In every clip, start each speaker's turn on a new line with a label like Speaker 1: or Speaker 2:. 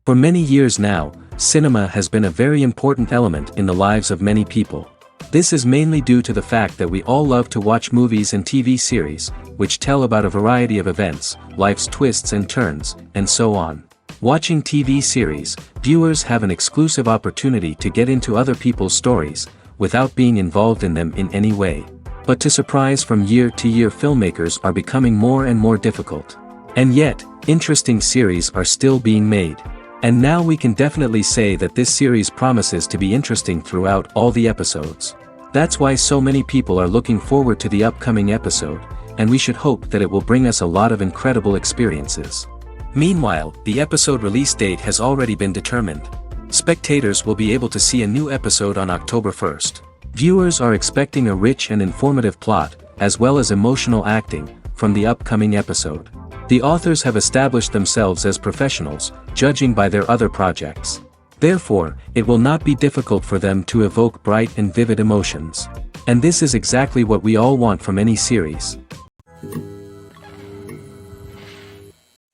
Speaker 1: For many years now, cinema has been a very important element in the lives of many people. This is mainly due to the fact that we all love to watch movies and TV series, which tell about a variety of events, life's twists and turns, and so on. Watching TV series, viewers have an exclusive opportunity to get into other people's stories, without being involved in them in any way. But to surprise from year to year, filmmakers are becoming more and more difficult. And yet, interesting series are still being made. And now we can definitely say that this series promises to be interesting throughout all the episodes. That's why so many people are looking forward to the upcoming episode, and we should hope that it will bring us a lot of incredible experiences. Meanwhile, the episode release date has already been determined. Spectators will be able to see a new episode on October 1st. Viewers are expecting a rich and informative plot, as well as emotional acting, from the upcoming episode. The authors have established themselves as professionals, judging by their other projects. Therefore, it will not be difficult for them to evoke bright and vivid emotions. And this is exactly what we all want from any series.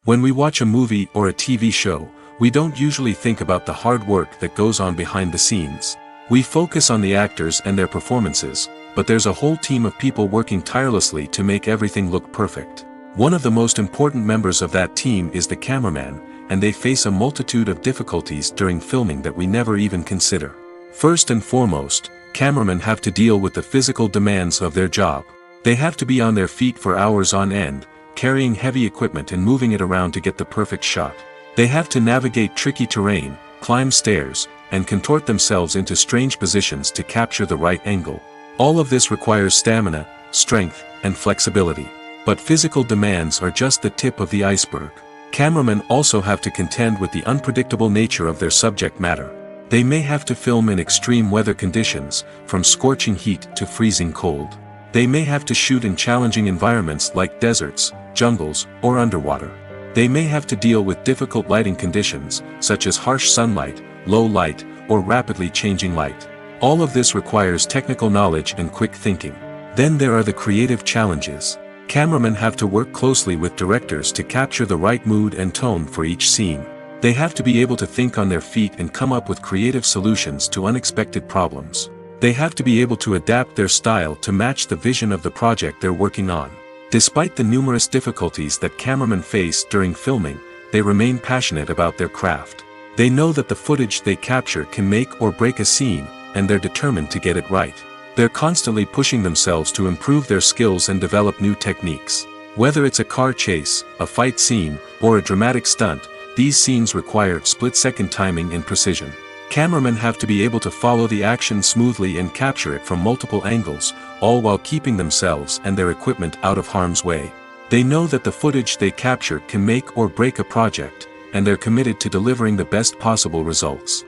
Speaker 1: When we watch a movie or a TV show, we don't usually think about the hard work that goes on behind the scenes. We focus on the actors and their performances, but there's a whole team of people working tirelessly to make everything look perfect. One of the most important members of that team is the cameraman, and they face a multitude of difficulties during filming that we never even consider. First and foremost, cameramen have to deal with the physical demands of their job. They have to be on their feet for hours on end, carrying heavy equipment and moving it around to get the perfect shot. They have to navigate tricky terrain, climb stairs, and contort themselves into strange positions to capture the right angle. All of this requires stamina, strength, and flexibility. But physical demands are just the tip of the iceberg. Cameramen also have to contend with the unpredictable nature of their subject matter. They may have to film in extreme weather conditions, from scorching heat to freezing cold. They may have to shoot in challenging environments like deserts, jungles, or underwater. They may have to deal with difficult lighting conditions, such as harsh sunlight, low light, or rapidly changing light. All of this requires technical knowledge and quick thinking. Then there are the creative challenges. Cameramen have to work closely with directors to capture the right mood and tone for each scene. They have to be able to think on their feet and come up with creative solutions to unexpected problems. They have to be able to adapt their style to match the vision of the project they're working on. Despite the numerous difficulties that cameramen face during filming, they remain passionate about their craft. They know that the footage they capture can make or break a scene, and they're determined to get it right. They're constantly pushing themselves to improve their skills and develop new techniques. Whether it's a car chase, a fight scene, or a dramatic stunt, these scenes require split-second timing and precision. Cameramen have to be able to follow the action smoothly and capture it from multiple angles, all while keeping themselves and their equipment out of harm's way. They know that the footage they capture can make or break a project, and they're committed to delivering the best possible results.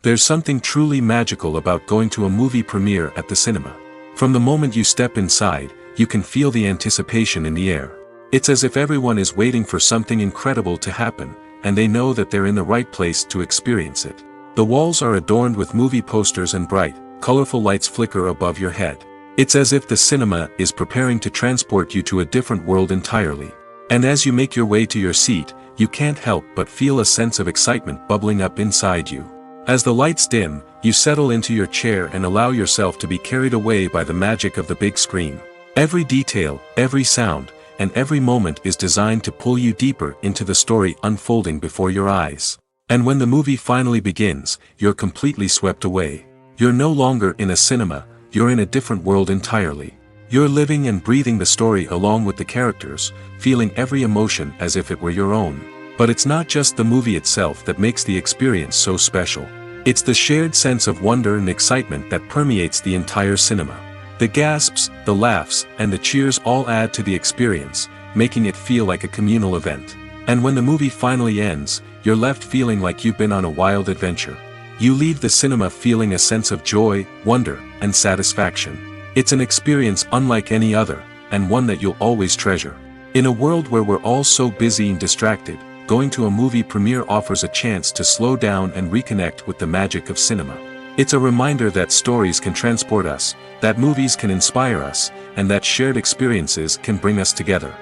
Speaker 1: There's something truly magical about going to a movie premiere at the cinema. From the moment you step inside, you can feel the anticipation in the air. It's as if everyone is waiting for something incredible to happen, and they know that they're in the right place to experience it. The walls are adorned with movie posters and bright, colorful lights flicker above your head. It's as if the cinema is preparing to transport you to a different world entirely. And as you make your way to your seat, you can't help but feel a sense of excitement bubbling up inside you. As the lights dim, you settle into your chair and allow yourself to be carried away by the magic of the big screen. Every detail, every sound, and every moment is designed to pull you deeper into the story unfolding before your eyes. And when the movie finally begins, you're completely swept away. You're no longer in a cinema, you're in a different world entirely. You're living and breathing the story along with the characters, feeling every emotion as if it were your own. But it's not just the movie itself that makes the experience so special. It's the shared sense of wonder and excitement that permeates the entire cinema. The gasps, the laughs, and the cheers all add to the experience, making it feel like a communal event. And when the movie finally ends, you're left feeling like you've been on a wild adventure. You leave the cinema feeling a sense of joy, wonder, and satisfaction. It's an experience unlike any other, and one that you'll always treasure. In a world where we're all so busy and distracted, going to a movie premiere offers a chance to slow down and reconnect with the magic of cinema. It's a reminder that stories can transport us, that movies can inspire us, and that shared experiences can bring us together.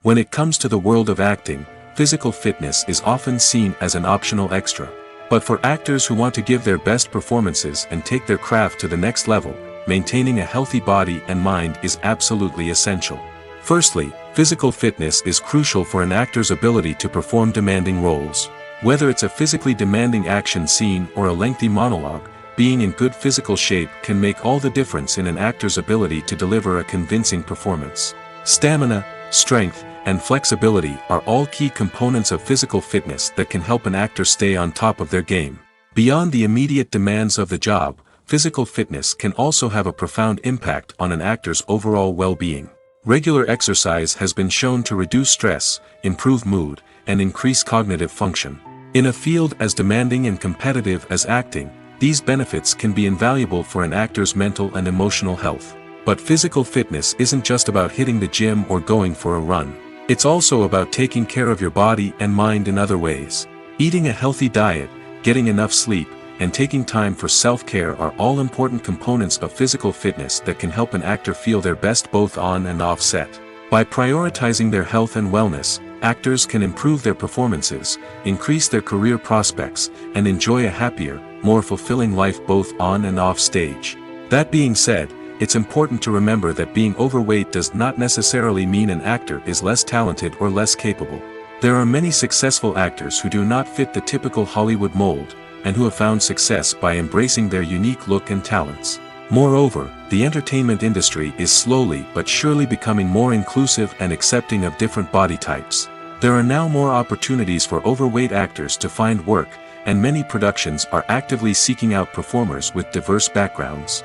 Speaker 1: When it comes to the world of acting, physical fitness is often seen as an optional extra. But for actors who want to give their best performances and take their craft to the next level, maintaining a healthy body and mind is absolutely essential. Firstly, physical fitness is crucial for an actor's ability to perform demanding roles. Whether it's a physically demanding action scene or a lengthy monologue, being in good physical shape can make all the difference in an actor's ability to deliver a convincing performance. Stamina, strength, and flexibility are all key components of physical fitness that can help an actor stay on top of their game. Beyond the immediate demands of the job, physical fitness can also have a profound impact on an actor's overall well-being. Regular exercise has been shown to reduce stress, improve mood, and increase cognitive function. In a field as demanding and competitive as acting, these benefits can be invaluable for an actor's mental and emotional health. But physical fitness isn't just about hitting the gym or going for a run. It's also about taking care of your body and mind in other ways. Eating a healthy diet, getting enough sleep, and taking time for self-care are all important components of physical fitness that can help an actor feel their best both on and off set. By prioritizing their health and wellness, actors can improve their performances, increase their career prospects, and enjoy a happier, more fulfilling life both on and off stage. That being said, it's important to remember that being overweight does not necessarily mean an actor is less talented or less capable. There are many successful actors who do not fit the typical Hollywood mold, and who have found success by embracing their unique look and talents. Moreover, the entertainment industry is slowly but surely becoming more inclusive and accepting of different body types. There are now more opportunities for overweight actors to find work, and many productions are actively seeking out performers with diverse backgrounds.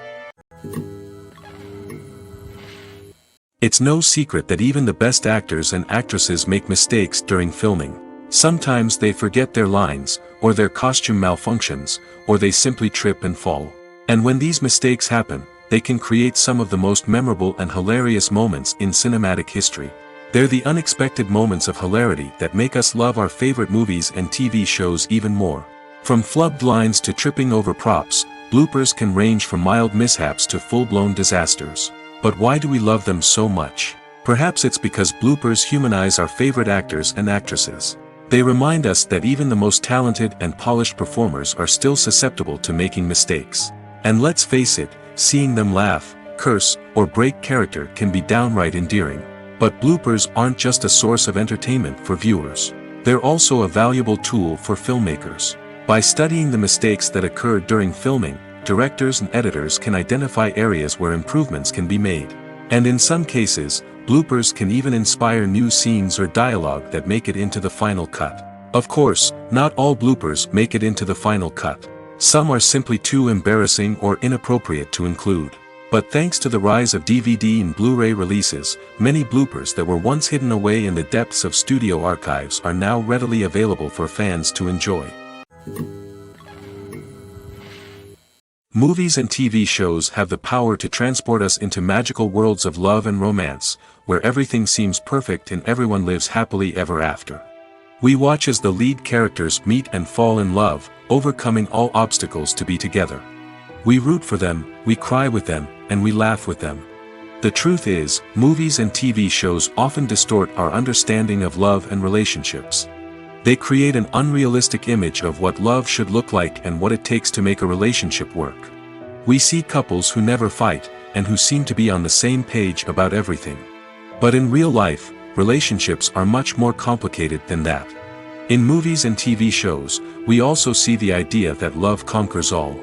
Speaker 1: It's no secret that even the best actors and actresses make mistakes during filming. Sometimes they forget their lines, or their costume malfunctions, or they simply trip and fall. And when these mistakes happen, they can create some of the most memorable and hilarious moments in cinematic history. They're the unexpected moments of hilarity that make us love our favorite movies and TV shows even more. From flubbed lines to tripping over props, bloopers can range from mild mishaps to full-blown disasters. But why do we love them so much? Perhaps it's because bloopers humanize our favorite actors and actresses. They remind us that even the most talented and polished performers are still susceptible to making mistakes. And let's face it, seeing them laugh, curse, or break character can be downright endearing. But bloopers aren't just a source of entertainment for viewers. They're also a valuable tool for filmmakers. By studying the mistakes that occur during filming, directors and editors can identify areas where improvements can be made. And in some cases, bloopers can even inspire new scenes or dialogue that make it into the final cut. Of course, not all bloopers make it into the final cut. Some are simply too embarrassing or inappropriate to include. But thanks to the rise of DVD and Blu-ray releases, many bloopers that were once hidden away in the depths of studio archives are now readily available for fans to enjoy. Movies and TV shows have the power to transport us into magical worlds of love and romance, where everything seems perfect and everyone lives happily ever after. We watch as the lead characters meet and fall in love, overcoming all obstacles to be together. We root for them, we cry with them, and we laugh with them. The truth is, movies and TV shows often distort our understanding of love and relationships. They create an unrealistic image of what love should look like and what it takes to make a relationship work. We see couples who never fight, and who seem to be on the same page about everything. But in real life, relationships are much more complicated than that. In movies and TV shows, we also see the idea that love conquers all.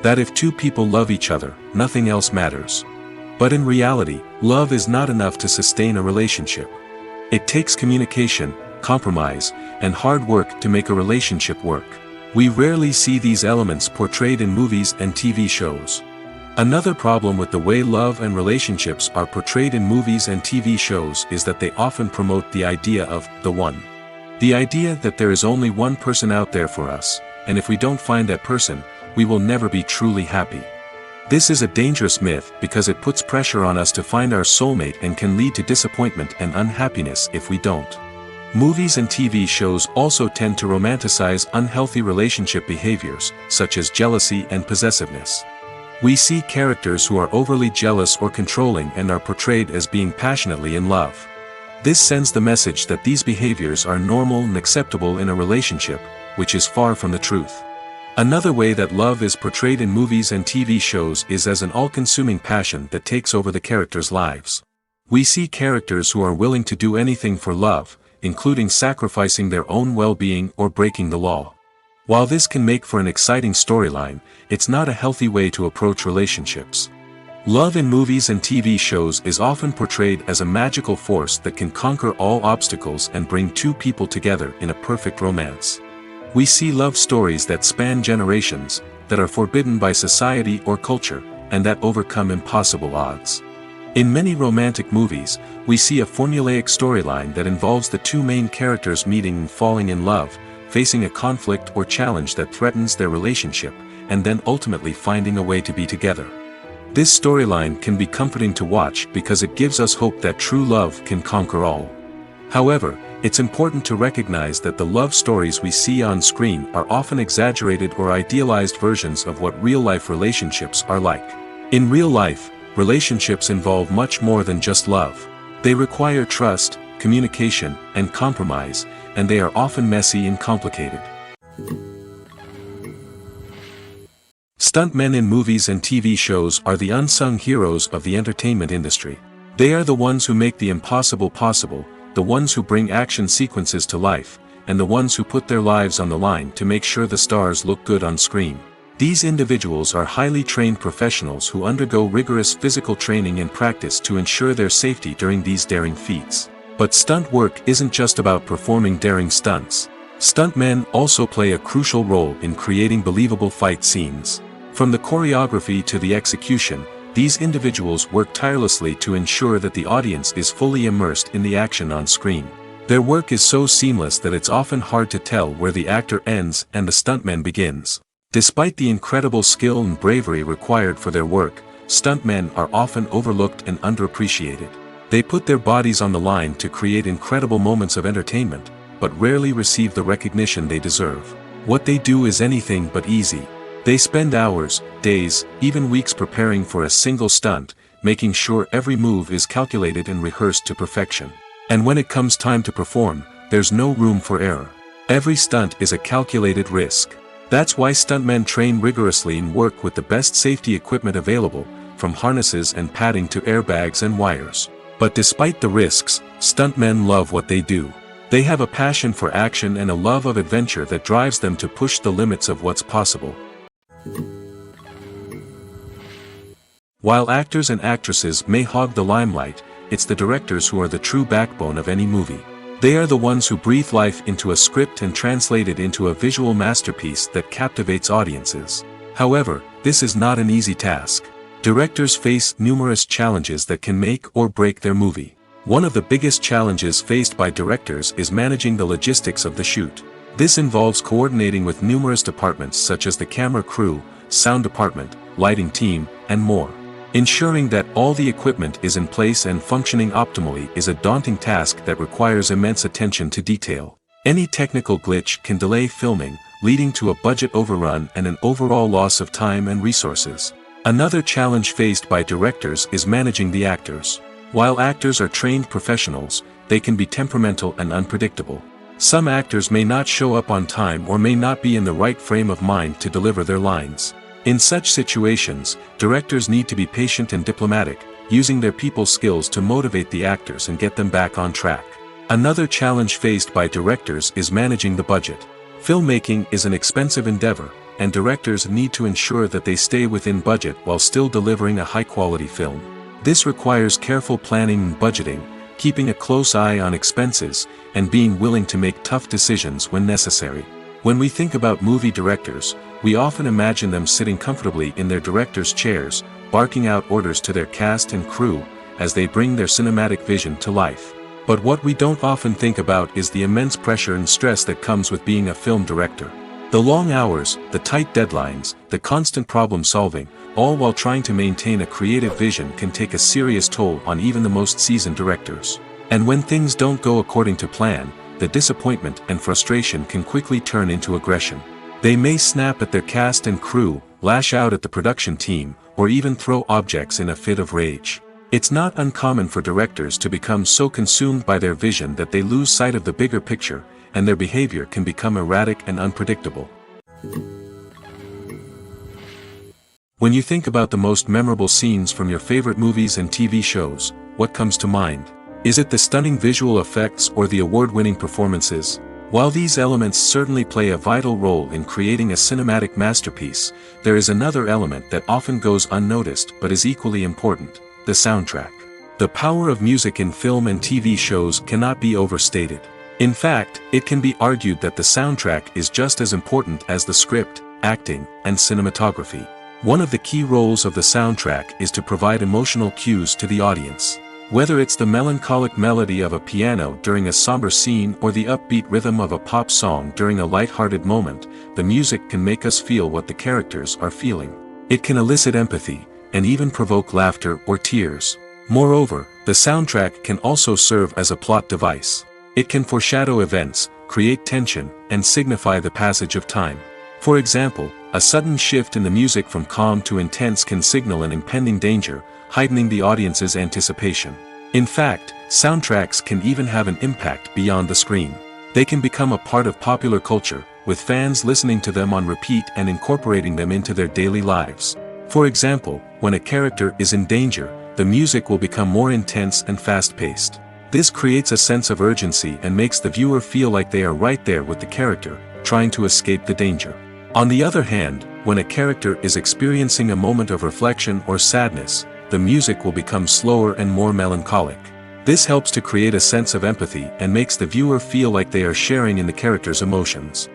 Speaker 1: That if two people love each other, nothing else matters. But in reality, love is not enough to sustain a relationship. It takes communication, compromise, and hard work to make a relationship work. We rarely see these elements portrayed in movies and TV shows. Another problem with the way love and relationships are portrayed in movies and TV shows is that they often promote the idea of the one. The idea that there is only one person out there for us, and if we don't find that person, we will never be truly happy. This is a dangerous myth because it puts pressure on us to find our soulmate and can lead to disappointment and unhappiness if we don't. Movies and TV shows also tend to romanticize unhealthy relationship behaviors, such as jealousy and possessiveness. We see characters who are overly jealous or controlling and are portrayed as being passionately in love. This sends the message that these behaviors are normal and acceptable in a relationship, which is far from the truth. Another way that love is portrayed in movies and TV shows is as an all-consuming passion that takes over the characters' lives. We see characters who are willing to do anything for love, including sacrificing their own well-being or breaking the law. While this can make for an exciting storyline, it's not a healthy way to approach relationships. Love in movies and TV shows is often portrayed as a magical force that can conquer all obstacles and bring two people together in a perfect romance. We see love stories that span generations, that are forbidden by society or culture, and that overcome impossible odds. In many romantic movies, we see a formulaic storyline that involves the two main characters meeting and falling in love, facing a conflict or challenge that threatens their relationship, and then ultimately finding a way to be together. This storyline can be comforting to watch because it gives us hope that true love can conquer all. However, it's important to recognize that the love stories we see on screen are often exaggerated or idealized versions of what real-life relationships are like. In real life, relationships involve much more than just love. They require trust, communication, and compromise, and they are often messy and complicated. Stuntmen in movies and TV shows are the unsung heroes of the entertainment industry. They are the ones who make the impossible possible, the ones who bring action sequences to life, and the ones who put their lives on the line to make sure the stars look good on screen. These individuals are highly trained professionals who undergo rigorous physical training and practice to ensure their safety during these daring feats. But stunt work isn't just about performing daring stunts. Stuntmen also play a crucial role in creating believable fight scenes. From the choreography to the execution, these individuals work tirelessly to ensure that the audience is fully immersed in the action on screen. Their work is so seamless that it's often hard to tell where the actor ends and the stuntman begins. Despite the incredible skill and bravery required for their work, stuntmen are often overlooked and underappreciated. They put their bodies on the line to create incredible moments of entertainment, but rarely receive the recognition they deserve. What they do is anything but easy. They spend hours, days, even weeks preparing for a single stunt, making sure every move is calculated and rehearsed to perfection. And when it comes time to perform, there's no room for error. Every stunt is a calculated risk. That's why stuntmen train rigorously and work with the best safety equipment available, from harnesses and padding to airbags and wires. But despite the risks, stuntmen love what they do. They have a passion for action and a love of adventure that drives them to push the limits of what's possible. While actors and actresses may hog the limelight, it's the directors who are the true backbone of any movie. They are the ones who breathe life into a script and translate it into a visual masterpiece that captivates audiences. However, this is not an easy task. Directors face numerous challenges that can make or break their movie. One of the biggest challenges faced by directors is managing the logistics of the shoot. This involves coordinating with numerous departments such as the camera crew, sound department, lighting team, and more. Ensuring that all the equipment is in place and functioning optimally is a daunting task that requires immense attention to detail. Any technical glitch can delay filming, leading to a budget overrun and an overall loss of time and resources. Another challenge faced by directors is managing the actors. While actors are trained professionals, they can be temperamental and unpredictable. Some actors may not show up on time or may not be in the right frame of mind to deliver their lines. In such situations, directors need to be patient and diplomatic, using their people skills to motivate the actors and get them back on track. Another challenge faced by directors is managing the budget. Filmmaking is an expensive endeavor, and directors need to ensure that they stay within budget while still delivering a high-quality film. This requires careful planning and budgeting, keeping a close eye on expenses, and being willing to make tough decisions when necessary. When we think about movie directors, we often imagine them sitting comfortably in their director's chairs, barking out orders to their cast and crew, as they bring their cinematic vision to life. But what we don't often think about is the immense pressure and stress that comes with being a film director. The long hours, the tight deadlines, the constant problem solving, all while trying to maintain a creative vision can take a serious toll on even the most seasoned directors. And when things don't go according to plan, the disappointment and frustration can quickly turn into aggression. They may snap at their cast and crew, lash out at the production team, or even throw objects in a fit of rage. It's not uncommon for directors to become so consumed by their vision that they lose sight of the bigger picture, and their behavior can become erratic and unpredictable. When you think about the most memorable scenes from your favorite movies and TV shows, what comes to mind? Is it the stunning visual effects or the award-winning performances? While these elements certainly play a vital role in creating a cinematic masterpiece, there is another element that often goes unnoticed but is equally important: the soundtrack. The power of music in film and TV shows cannot be overstated. In fact, it can be argued that the soundtrack is just as important as the script, acting, and cinematography. One of the key roles of the soundtrack is to provide emotional cues to the audience. Whether it's the melancholic melody of a piano during a somber scene or the upbeat rhythm of a pop song during a light-hearted moment, the music can make us feel what the characters are feeling. It can elicit empathy, and even provoke laughter or tears. Moreover, the soundtrack can also serve as a plot device. It can foreshadow events, create tension, and signify the passage of time. For example, a sudden shift in the music from calm to intense can signal an impending danger, heightening the audience's anticipation. In fact, soundtracks can even have an impact beyond the screen. They can become a part of popular culture, with fans listening to them on repeat and incorporating them into their daily lives. For example, when a character is in danger, the music will become more intense and fast-paced. This creates a sense of urgency and makes the viewer feel like they are right there with the character, trying to escape the danger. On the other hand, when a character is experiencing a moment of reflection or sadness, the music will become slower and more melancholic. This helps to create a sense of empathy and makes the viewer feel like they are sharing in the character's emotions.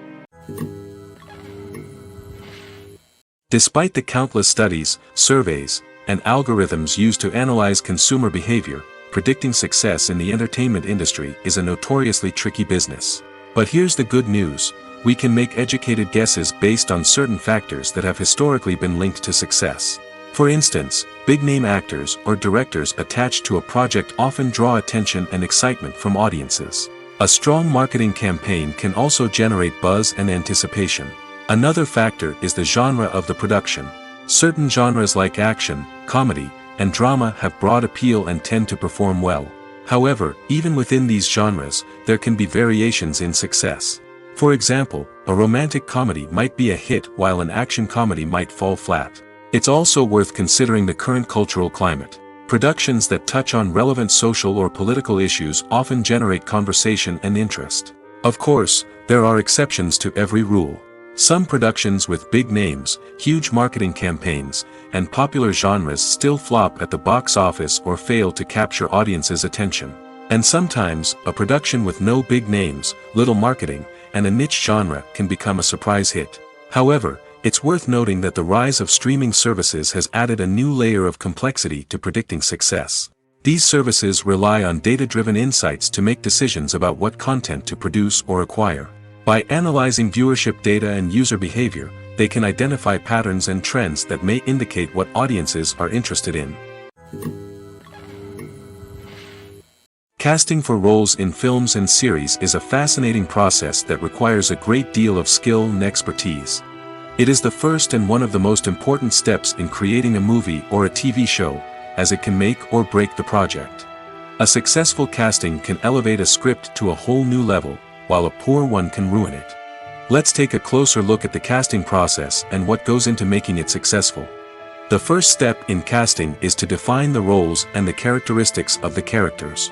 Speaker 1: Despite the countless studies, surveys, and algorithms used to analyze consumer behavior, predicting success in the entertainment industry is a notoriously tricky business. But here's the good news: we can make educated guesses based on certain factors that have historically been linked to success. For instance, big-name actors or directors attached to a project often draw attention and excitement from audiences. A strong marketing campaign can also generate buzz and anticipation. Another factor is the genre of the production. Certain genres like action, comedy, and drama have broad appeal and tend to perform well. However, even within these genres, there can be variations in success. For example, a romantic comedy might be a hit while an action comedy might fall flat. It's also worth considering the current cultural climate. Productions that touch on relevant social or political issues often generate conversation and interest. Of course, there are exceptions to every rule. Some productions with big names, huge marketing campaigns, and popular genres still flop at the box office or fail to capture audiences' attention. And sometimes, a production with no big names, little marketing, and a niche genre can become a surprise hit. However, it's worth noting that the rise of streaming services has added a new layer of complexity to predicting success. These services rely on data-driven insights to make decisions about what content to produce or acquire. By analyzing viewership data and user behavior, they can identify patterns and trends that may indicate what audiences are interested in. Casting for roles in films and series is a fascinating process that requires a great deal of skill and expertise. It is the first and one of the most important steps in creating a movie or a TV show, as it can make or break the project. A successful casting can elevate a script to a whole new level, while a poor one can ruin it. Let's take a closer look at the casting process and what goes into making it successful. The first step in casting is to define the roles and the characteristics of the characters.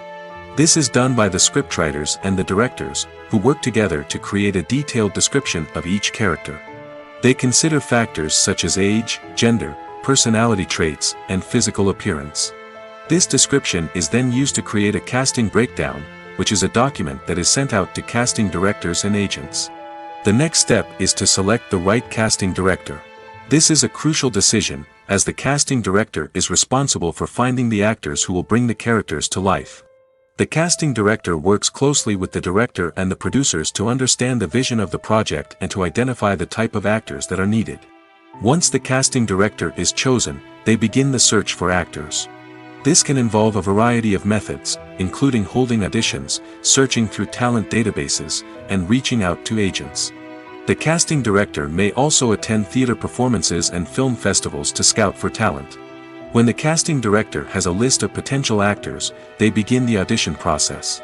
Speaker 1: This is done by the scriptwriters and the directors, who work together to create a detailed description of each character. They consider factors such as age, gender, personality traits, and physical appearance. This description is then used to create a casting breakdown, which is a document that is sent out to casting directors and agents. The next step is to select the right casting director. This is a crucial decision, as the casting director is responsible for finding the actors who will bring the characters to life. The casting director works closely with the director and the producers to understand the vision of the project and to identify the type of actors that are needed. Once the casting director is chosen, they begin the search for actors. This can involve a variety of methods, including holding auditions, searching through talent databases, and reaching out to agents. The casting director may also attend theater performances and film festivals to scout for talent. When the casting director has a list of potential actors, they begin the audition process.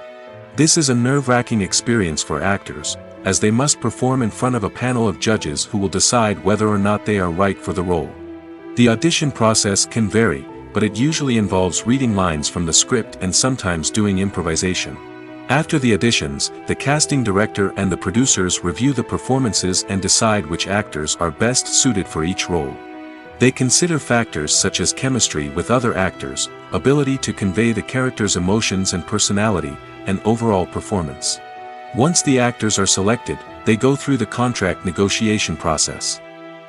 Speaker 1: This is a nerve-wracking experience for actors, as they must perform in front of a panel of judges who will decide whether or not they are right for the role. The audition process can vary, but it usually involves reading lines from the script and sometimes doing improvisation. After the auditions, the casting director and the producers review the performances and decide which actors are best suited for each role. They consider factors such as chemistry with other actors, ability to convey the character's emotions and personality, and overall performance. Once the actors are selected, they go through the contract negotiation process.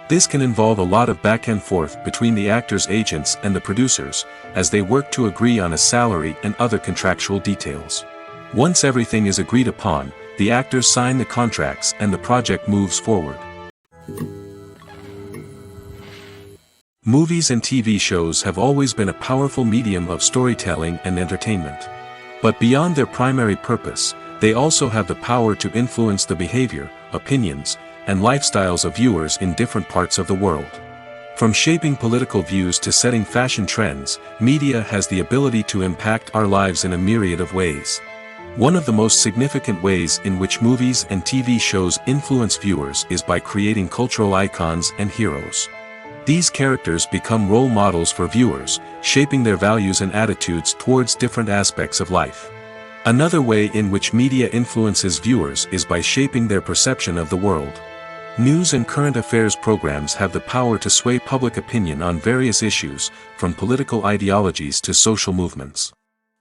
Speaker 1: This can involve a lot of back and forth between the actors' agents and the producers, as they work to agree on a salary and other contractual details. Once everything is agreed upon, the actors sign the contracts and the project moves forward. Movies and TV shows have always been a powerful medium of storytelling and entertainment. But beyond their primary purpose, they also have the power to influence the behavior, opinions, and lifestyles of viewers in different parts of the world. From shaping political views to setting fashion trends, media has the ability to impact our lives in a myriad of ways. One of the most significant ways in which movies and TV shows influence viewers is by creating cultural icons and heroes. These characters become role models for viewers, shaping their values and attitudes towards different aspects of life. Another way in which media influences viewers is by shaping their perception of the world. News and current affairs programs have the power to sway public opinion on various issues, from political ideologies to social movements.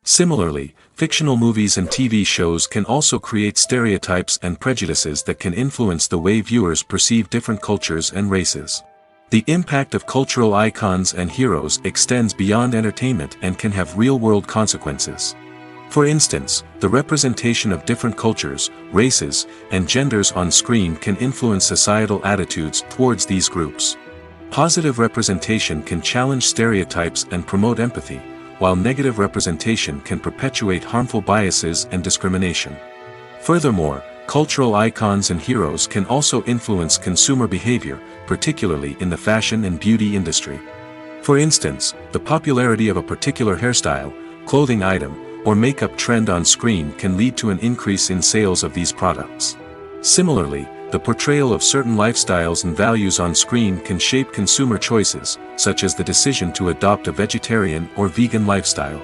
Speaker 1: Similarly, fictional movies and TV shows can also create stereotypes and prejudices that can influence the way viewers perceive different cultures and races. The impact of cultural icons and heroes extends beyond entertainment and can have real-world consequences. For instance, the representation of different cultures, races, and genders on screen can influence societal attitudes towards these groups. Positive representation can challenge stereotypes and promote empathy, while negative representation can perpetuate harmful biases and discrimination. Furthermore, cultural icons and heroes can also influence consumer behavior, particularly in the fashion and beauty industry. For instance, the popularity of a particular hairstyle, clothing item, or makeup trend on screen can lead to an increase in sales of these products. Similarly, the portrayal of certain lifestyles and values on screen can shape consumer choices, such as the decision to adopt a vegetarian or vegan lifestyle.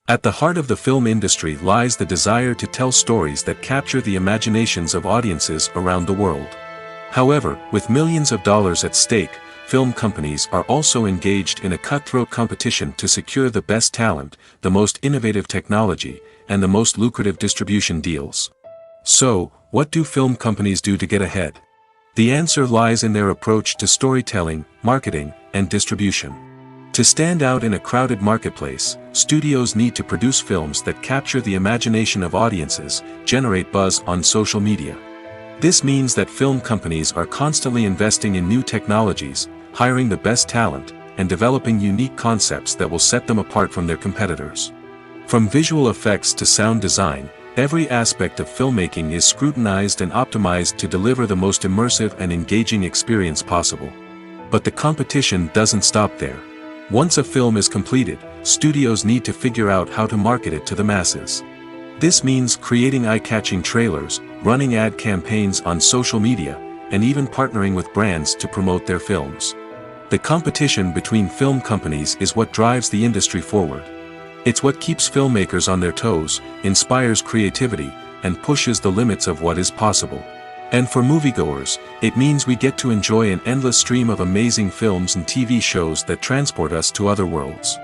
Speaker 1: At the heart of the film industry lies the desire to tell stories that capture the imaginations of audiences around the world. However, with millions of dollars at stake, film companies are also engaged in a cutthroat competition to secure the best talent, the most innovative technology, and the most lucrative distribution deals. So, what do film companies do to get ahead? The answer lies in their approach to storytelling, marketing, and distribution. To stand out in a crowded marketplace, studios need to produce films that capture the imagination of audiences, generate buzz on social media. This means that film companies are constantly investing in new technologies, hiring the best talent, and developing unique concepts that will set them apart from their competitors. From visual effects to sound design, every aspect of filmmaking is scrutinized and optimized to deliver the most immersive and engaging experience possible. But the competition doesn't stop there. Once a film is completed, studios need to figure out how to market it to the masses. This means creating eye-catching trailers, running ad campaigns on social media, and even partnering with brands to promote their films. The competition between film companies is what drives the industry forward. It's what keeps filmmakers on their toes, inspires creativity, and pushes the limits of what is possible. And for moviegoers, it means we get to enjoy an endless stream of amazing films and TV shows that transport us to other worlds.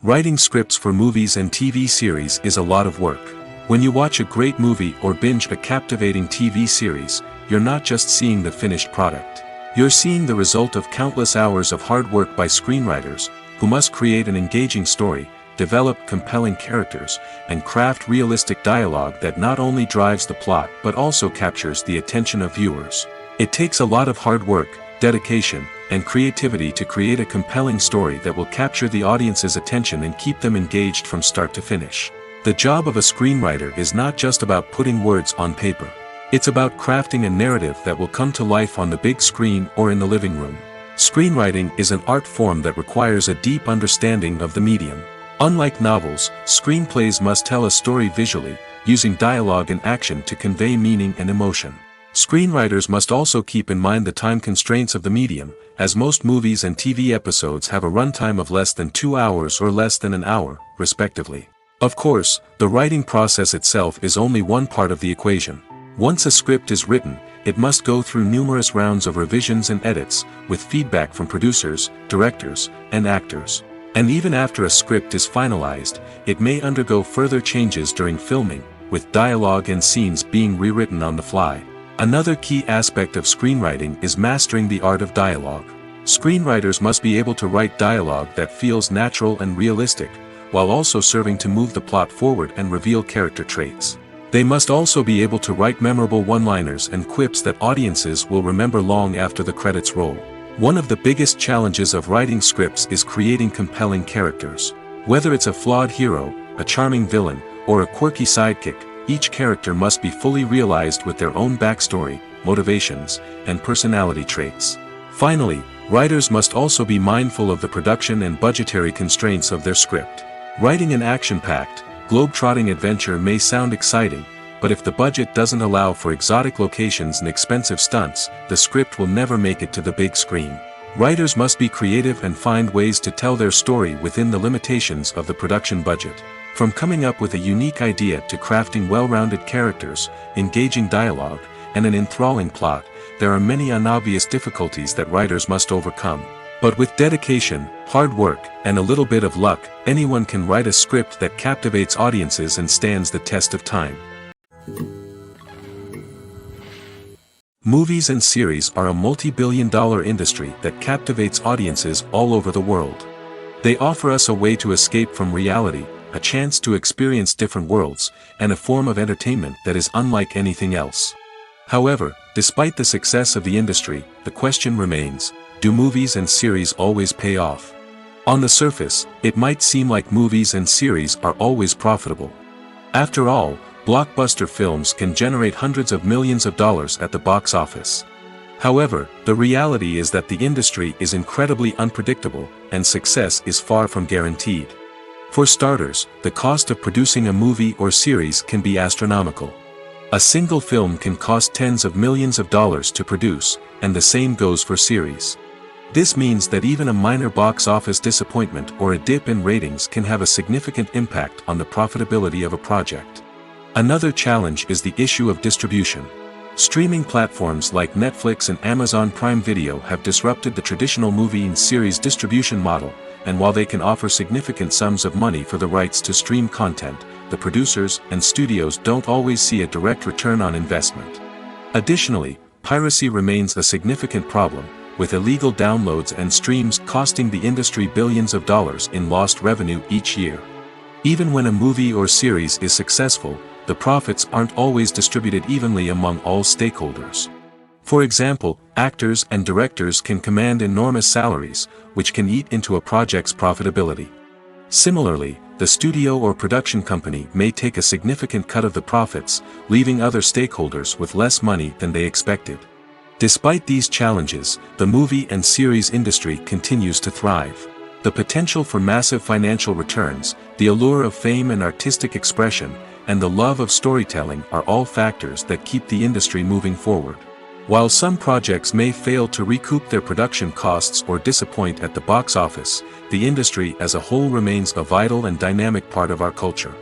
Speaker 1: Writing scripts for movies and TV series is a lot of work. When you watch a great movie or binge a captivating TV series, you're not just seeing the finished product. You're seeing the result of countless hours of hard work by screenwriters, who must create an engaging story, develop compelling characters, and craft realistic dialogue that not only drives the plot but also captures the attention of viewers. It takes a lot of hard work, dedication, and creativity to create a compelling story that will capture the audience's attention and keep them engaged from start to finish. The job of a screenwriter is not just about putting words on paper. It's about crafting a narrative that will come to life on the big screen or in the living room. Screenwriting is an art form that requires a deep understanding of the medium. Unlike novels, screenplays must tell a story visually, using dialogue and action to convey meaning and emotion. Screenwriters must also keep in mind the time constraints of the medium, as most movies and TV episodes have a runtime of less than 2 hours or less than an hour, respectively. Of course, the writing process itself is only one part of the equation. Once a script is written, it must go through numerous rounds of revisions and edits, with feedback from producers, directors, and actors. And even after a script is finalized, it may undergo further changes during filming, with dialogue and scenes being rewritten on the fly. Another key aspect of screenwriting is mastering the art of dialogue. Screenwriters must be able to write dialogue that feels natural and realistic, while also serving to move the plot forward and reveal character traits. They must also be able to write memorable one-liners and quips that audiences will remember long after the credits roll. One of the biggest challenges of writing scripts is creating compelling characters. Whether it's a flawed hero, a charming villain, or a quirky sidekick, each character must be fully realized with their own backstory, motivations, and personality traits. Finally, writers must also be mindful of the production and budgetary constraints of their script. Writing an action-packed, globe-trotting adventure may sound exciting, but if the budget doesn't allow for exotic locations and expensive stunts, the script will never make it to the big screen. Writers must be creative and find ways to tell their story within the limitations of the production budget. From coming up with a unique idea to crafting well-rounded characters, engaging dialogue, and an enthralling plot, there are many unobvious difficulties that writers must overcome. But with dedication, hard work, and a little bit of luck, anyone can write a script that captivates audiences and stands the test of time. Movies and series are a multi-billion-dollar industry that captivates audiences all over the world. They offer us a way to escape from reality, a chance to experience different worlds, and a form of entertainment that is unlike anything else. However, despite the success of the industry, the question remains, do movies and series always pay off? On the surface, it might seem like movies and series are always profitable. After all, blockbuster films can generate hundreds of millions of dollars at the box office. However, the reality is that the industry is incredibly unpredictable, and success is far from guaranteed. For starters, the cost of producing a movie or series can be astronomical. A single film can cost tens of millions of dollars to produce, and the same goes for series. This means that even a minor box office disappointment or a dip in ratings can have a significant impact on the profitability of a project. Another challenge is the issue of distribution. Streaming platforms like Netflix and Amazon Prime Video have disrupted the traditional movie and series distribution model, and while they can offer significant sums of money for the rights to stream content, the producers and studios don't always see a direct return on investment. Additionally, piracy remains a significant problem, with illegal downloads and streams costing the industry billions of dollars in lost revenue each year. Even when a movie or series is successful, the profits aren't always distributed evenly among all stakeholders. For example, actors and directors can command enormous salaries, which can eat into a project's profitability. Similarly, the studio or production company may take a significant cut of the profits, leaving other stakeholders with less money than they expected. Despite these challenges, the movie and series industry continues to thrive. The potential for massive financial returns, the allure of fame and artistic expression, and the love of storytelling are all factors that keep the industry moving forward. While some projects may fail to recoup their production costs or disappoint at the box office, the industry as a whole remains a vital and dynamic part of our culture.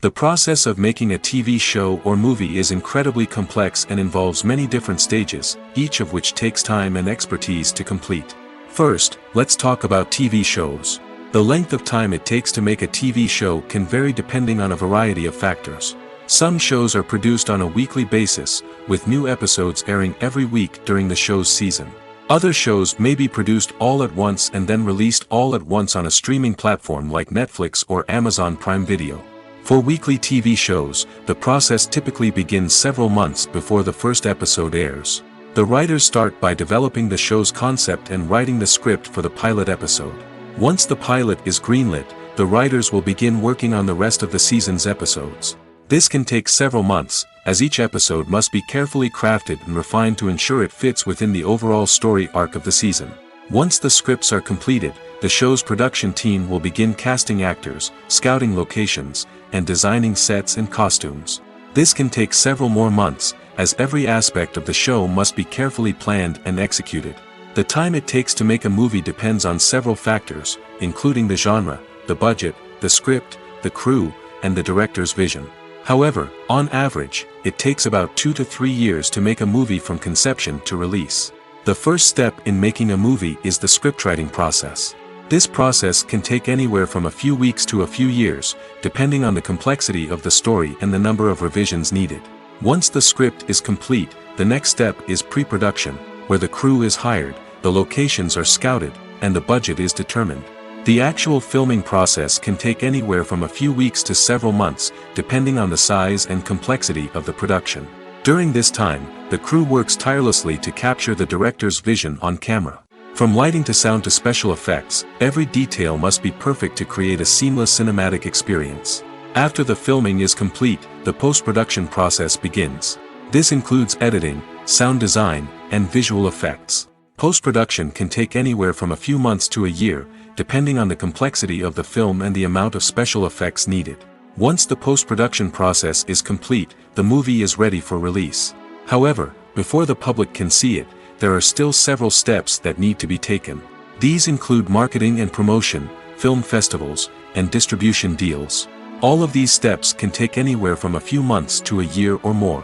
Speaker 1: The process of making a TV show or movie is incredibly complex and involves many different stages, each of which takes time and expertise to complete. First, let's talk about TV shows. The length of time it takes to make a TV show can vary depending on a variety of factors. Some shows are produced on a weekly basis, with new episodes airing every week during the show's season. Other shows may be produced all at once and then released all at once on a streaming platform like Netflix or Amazon Prime Video. For weekly TV shows, the process typically begins several months before the first episode airs. The writers start by developing the show's concept and writing the script for the pilot episode. Once the pilot is greenlit, the writers will begin working on the rest of the season's episodes. This can take several months, as each episode must be carefully crafted and refined to ensure it fits within the overall story arc of the season. Once the scripts are completed, the show's production team will begin casting actors, scouting locations, and designing sets and costumes. This can take several more months, as every aspect of the show must be carefully planned and executed. The time it takes to make a movie depends on several factors, including the genre, the budget, the script, the crew, and the director's vision. However, on average, it takes about 2 to 3 years to make a movie from conception to release. The first step in making a movie is the scriptwriting process. This process can take anywhere from a few weeks to a few years, depending on the complexity of the story and the number of revisions needed. Once the script is complete, the next step is pre-production, where the crew is hired, the locations are scouted, and the budget is determined. The actual filming process can take anywhere from a few weeks to several months, depending on the size and complexity of the production. During this time, the crew works tirelessly to capture the director's vision on camera. From lighting to sound to special effects, every detail must be perfect to create a seamless cinematic experience. After the filming is complete, the post-production process begins. This includes editing, sound design, and visual effects. Post-production can take anywhere from a few months to a year, depending on the complexity of the film and the amount of special effects needed. Once the post-production process is complete, the movie is ready for release. However, before the public can see it, there are still several steps that need to be taken. These include marketing and promotion, film festivals, and distribution deals. All of these steps can take anywhere from a few months to a year or more.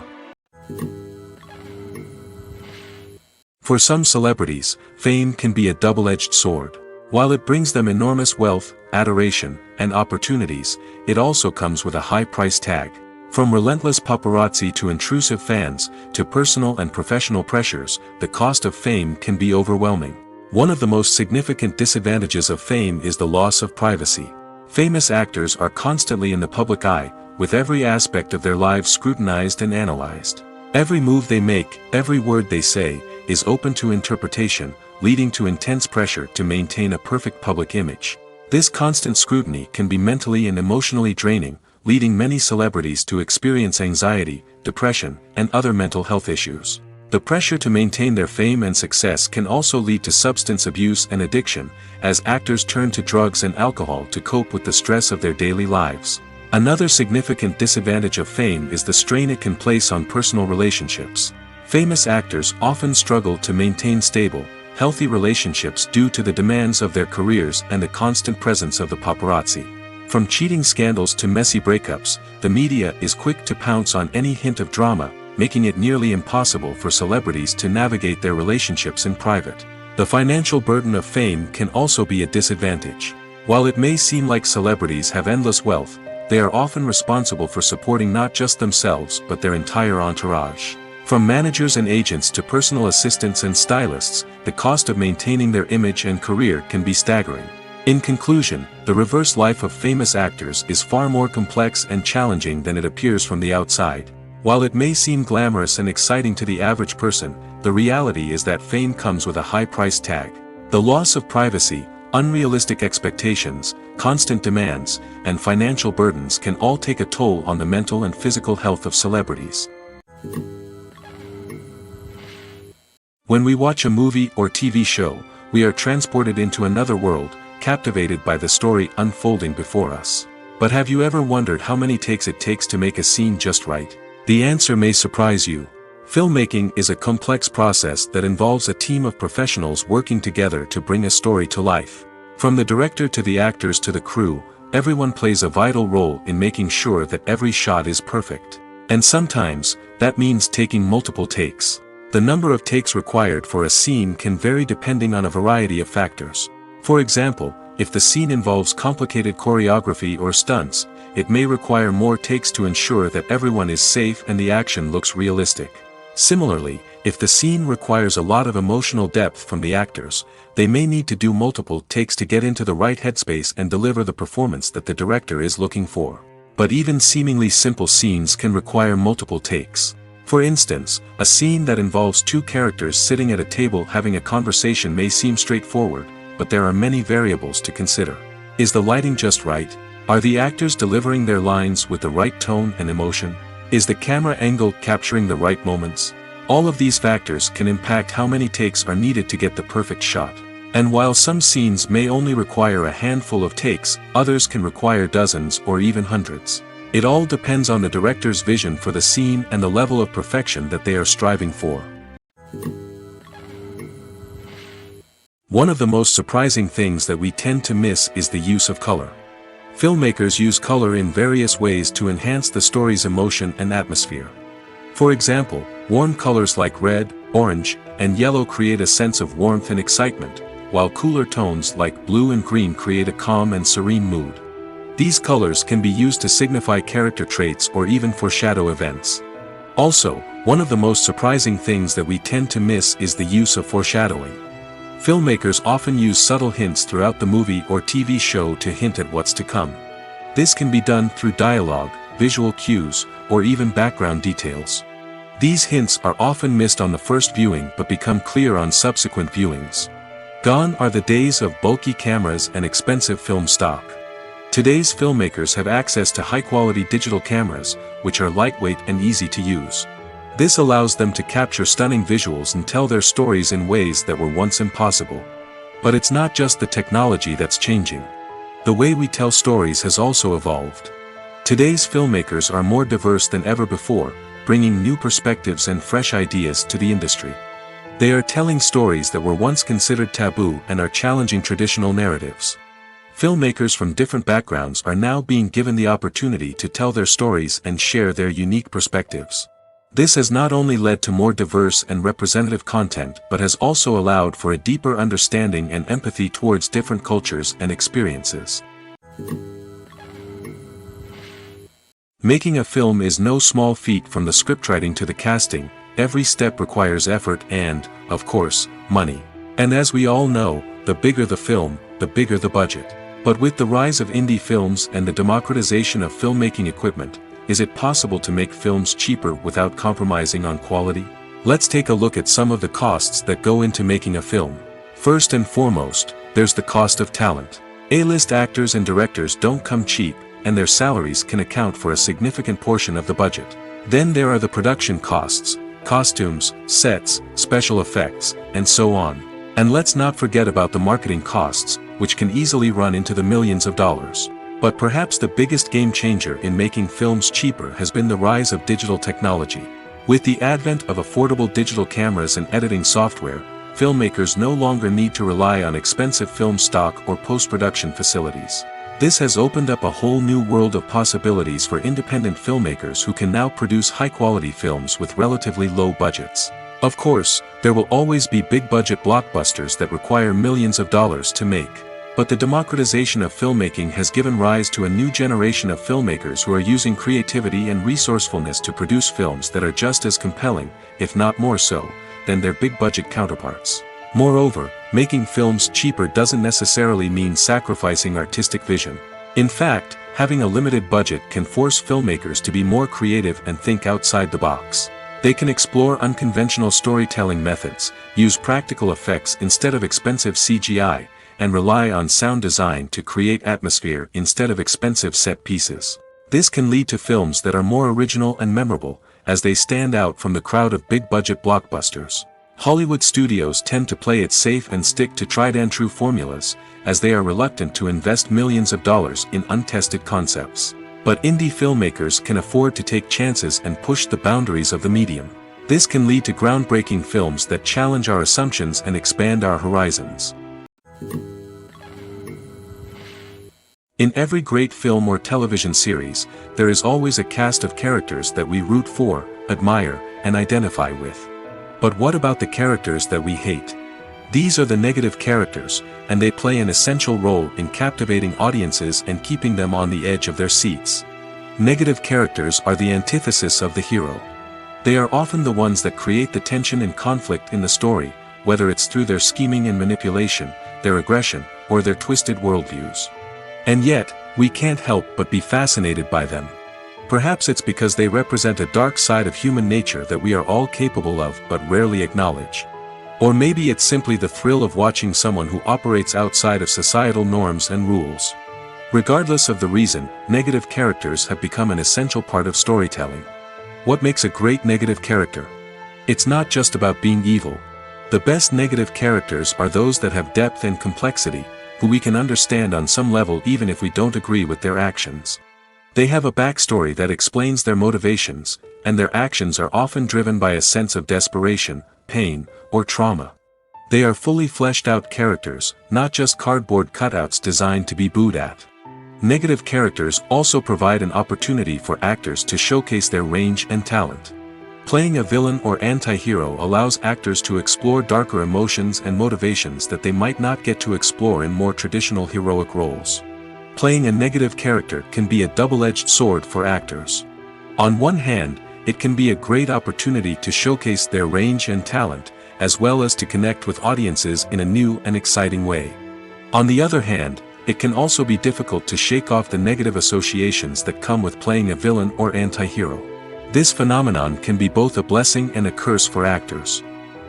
Speaker 1: For some celebrities, fame can be a double-edged sword. While it brings them enormous wealth, adoration, and opportunities, it also comes with a high price tag. From relentless paparazzi to intrusive fans, to personal and professional pressures, the cost of fame can be overwhelming. One of the most significant disadvantages of fame is the loss of privacy. Famous actors are constantly in the public eye, with every aspect of their lives scrutinized and analyzed. Every move they make, every word they say, is open to interpretation, leading to intense pressure to maintain a perfect public image. This constant scrutiny can be mentally and emotionally draining, leading many celebrities to experience anxiety, depression, and other mental health issues. The pressure to maintain their fame and success can also lead to substance abuse and addiction, as actors turn to drugs and alcohol to cope with the stress of their daily lives. Another significant disadvantage of fame is the strain it can place on personal relationships. Famous actors often struggle to maintain stable, healthy relationships due to the demands of their careers and the constant presence of the paparazzi. From cheating scandals to messy breakups, the media is quick to pounce on any hint of drama, making it nearly impossible for celebrities to navigate their relationships in private. The financial burden of fame can also be a disadvantage. While it may seem like celebrities have endless wealth, they are often responsible for supporting not just themselves but their entire entourage. From managers and agents to personal assistants and stylists, the cost of maintaining their image and career can be staggering. In conclusion, the reverse life of famous actors is far more complex and challenging than it appears from the outside. While it may seem glamorous and exciting to the average person, the reality is that fame comes with a high price tag. The loss of privacy, unrealistic expectations, constant demands, and financial burdens can all take a toll on the mental and physical health of celebrities. When we watch a movie or TV show, we are transported into another world, captivated by the story unfolding before us. But have you ever wondered how many takes it takes to make a scene just right? The answer may surprise you. Filmmaking is a complex process that involves a team of professionals working together to bring a story to life. From the director to the actors to the crew, everyone plays a vital role in making sure that every shot is perfect. And sometimes, that means taking multiple takes. The number of takes required for a scene can vary depending on a variety of factors. For example, if the scene involves complicated choreography or stunts, it may require more takes to ensure that everyone is safe and the action looks realistic. Similarly, if the scene requires a lot of emotional depth from the actors, they may need to do multiple takes to get into the right headspace and deliver the performance that the director is looking for. But even seemingly simple scenes can require multiple takes. For instance, a scene that involves two characters sitting at a table having a conversation may seem straightforward, but there are many variables to consider. Is the lighting just right? Are the actors delivering their lines with the right tone and emotion? Is the camera angle capturing the right moments? All of these factors can impact how many takes are needed to get the perfect shot. And while some scenes may only require a handful of takes, others can require dozens or even hundreds. It all depends on the director's vision for the scene and the level of perfection that they are striving for. One of the most surprising things that we tend to miss is the use of color. Filmmakers use color in various ways to enhance the story's emotion and atmosphere. For example, warm colors like red, orange, and yellow create a sense of warmth and excitement, while cooler tones like blue and green create a calm and serene mood. These colors can be used to signify character traits or even foreshadow events. Also, one of the most surprising things that we tend to miss is the use of foreshadowing. Filmmakers often use subtle hints throughout the movie or TV show to hint at what's to come. This can be done through dialogue, visual cues, or even background details. These hints are often missed on the first viewing but become clear on subsequent viewings. Gone are the days of bulky cameras and expensive film stock. Today's filmmakers have access to high-quality digital cameras, which are lightweight and easy to use. This allows them to capture stunning visuals and tell their stories in ways that were once impossible. But it's not just the technology that's changing. The way we tell stories has also evolved. Today's filmmakers are more diverse than ever before, bringing new perspectives and fresh ideas to the industry. They are telling stories that were once considered taboo and are challenging traditional narratives. Filmmakers from different backgrounds are now being given the opportunity to tell their stories and share their unique perspectives. This has not only led to more diverse and representative content but has also allowed for a deeper understanding and empathy towards different cultures and experiences. Making a film is no small feat. From the scriptwriting to the casting, every step requires effort and, of course, money. And as we all know, the bigger the film, the bigger the budget. But with the rise of indie films and the democratization of filmmaking equipment, is it possible to make films cheaper without compromising on quality? Let's take a look at some of the costs that go into making a film. First and foremost, there's the cost of talent. A-list actors and directors don't come cheap, and their salaries can account for a significant portion of the budget. Then there are the production costs, costumes, sets, special effects, and so on. And let's not forget about the marketing costs, which can easily run into the millions of dollars. But perhaps the biggest game changer in making films cheaper has been the rise of digital technology. With the advent of affordable digital cameras and editing software, filmmakers no longer need to rely on expensive film stock or post-production facilities. This has opened up a whole new world of possibilities for independent filmmakers who can now produce high-quality films with relatively low budgets. Of course, there will always be big-budget blockbusters that require millions of dollars to make. But the democratization of filmmaking has given rise to a new generation of filmmakers who are using creativity and resourcefulness to produce films that are just as compelling, if not more so, than their big-budget counterparts. Moreover, making films cheaper doesn't necessarily mean sacrificing artistic vision. In fact, having a limited budget can force filmmakers to be more creative and think outside the box. They can explore unconventional storytelling methods, use practical effects instead of expensive CGI, and rely on sound design to create atmosphere instead of expensive set pieces. This can lead to films that are more original and memorable, as they stand out from the crowd of big-budget blockbusters. Hollywood studios tend to play it safe and stick to tried-and-true formulas, as they are reluctant to invest millions of dollars in untested concepts. But indie filmmakers can afford to take chances and push the boundaries of the medium. This can lead to groundbreaking films that challenge our assumptions and expand our horizons. In every great film or television series, there is always a cast of characters that we root for, admire, and identify with. But what about the characters that we hate? These are the negative characters, and they play an essential role in captivating audiences and keeping them on the edge of their seats. Negative characters are the antithesis of the hero. They are often the ones that create the tension and conflict in the story, whether it's through their scheming and manipulation, their aggression, or their twisted worldviews. And yet, we can't help but be fascinated by them. Perhaps it's because they represent a dark side of human nature that we are all capable of but rarely acknowledge. Or maybe it's simply the thrill of watching someone who operates outside of societal norms and rules. Regardless of the reason, negative characters have become an essential part of storytelling. What makes a great negative character? It's not just about being evil. The best negative characters are those that have depth and complexity, who we can understand on some level even if we don't agree with their actions. They have a backstory that explains their motivations, and their actions are often driven by a sense of desperation, pain, or trauma. They are fully fleshed out characters, not just cardboard cutouts designed to be booed at. Negative characters also provide an opportunity for actors to showcase their range and talent. Playing a villain or anti-hero allows actors to explore darker emotions and motivations that they might not get to explore in more traditional heroic roles. Playing a negative character can be a double-edged sword for actors. On one hand, it can be a great opportunity to showcase their range and talent, as well as to connect with audiences in a new and exciting way. On the other hand, it can also be difficult to shake off the negative associations that come with playing a villain or anti-hero. This phenomenon can be both a blessing and a curse for actors.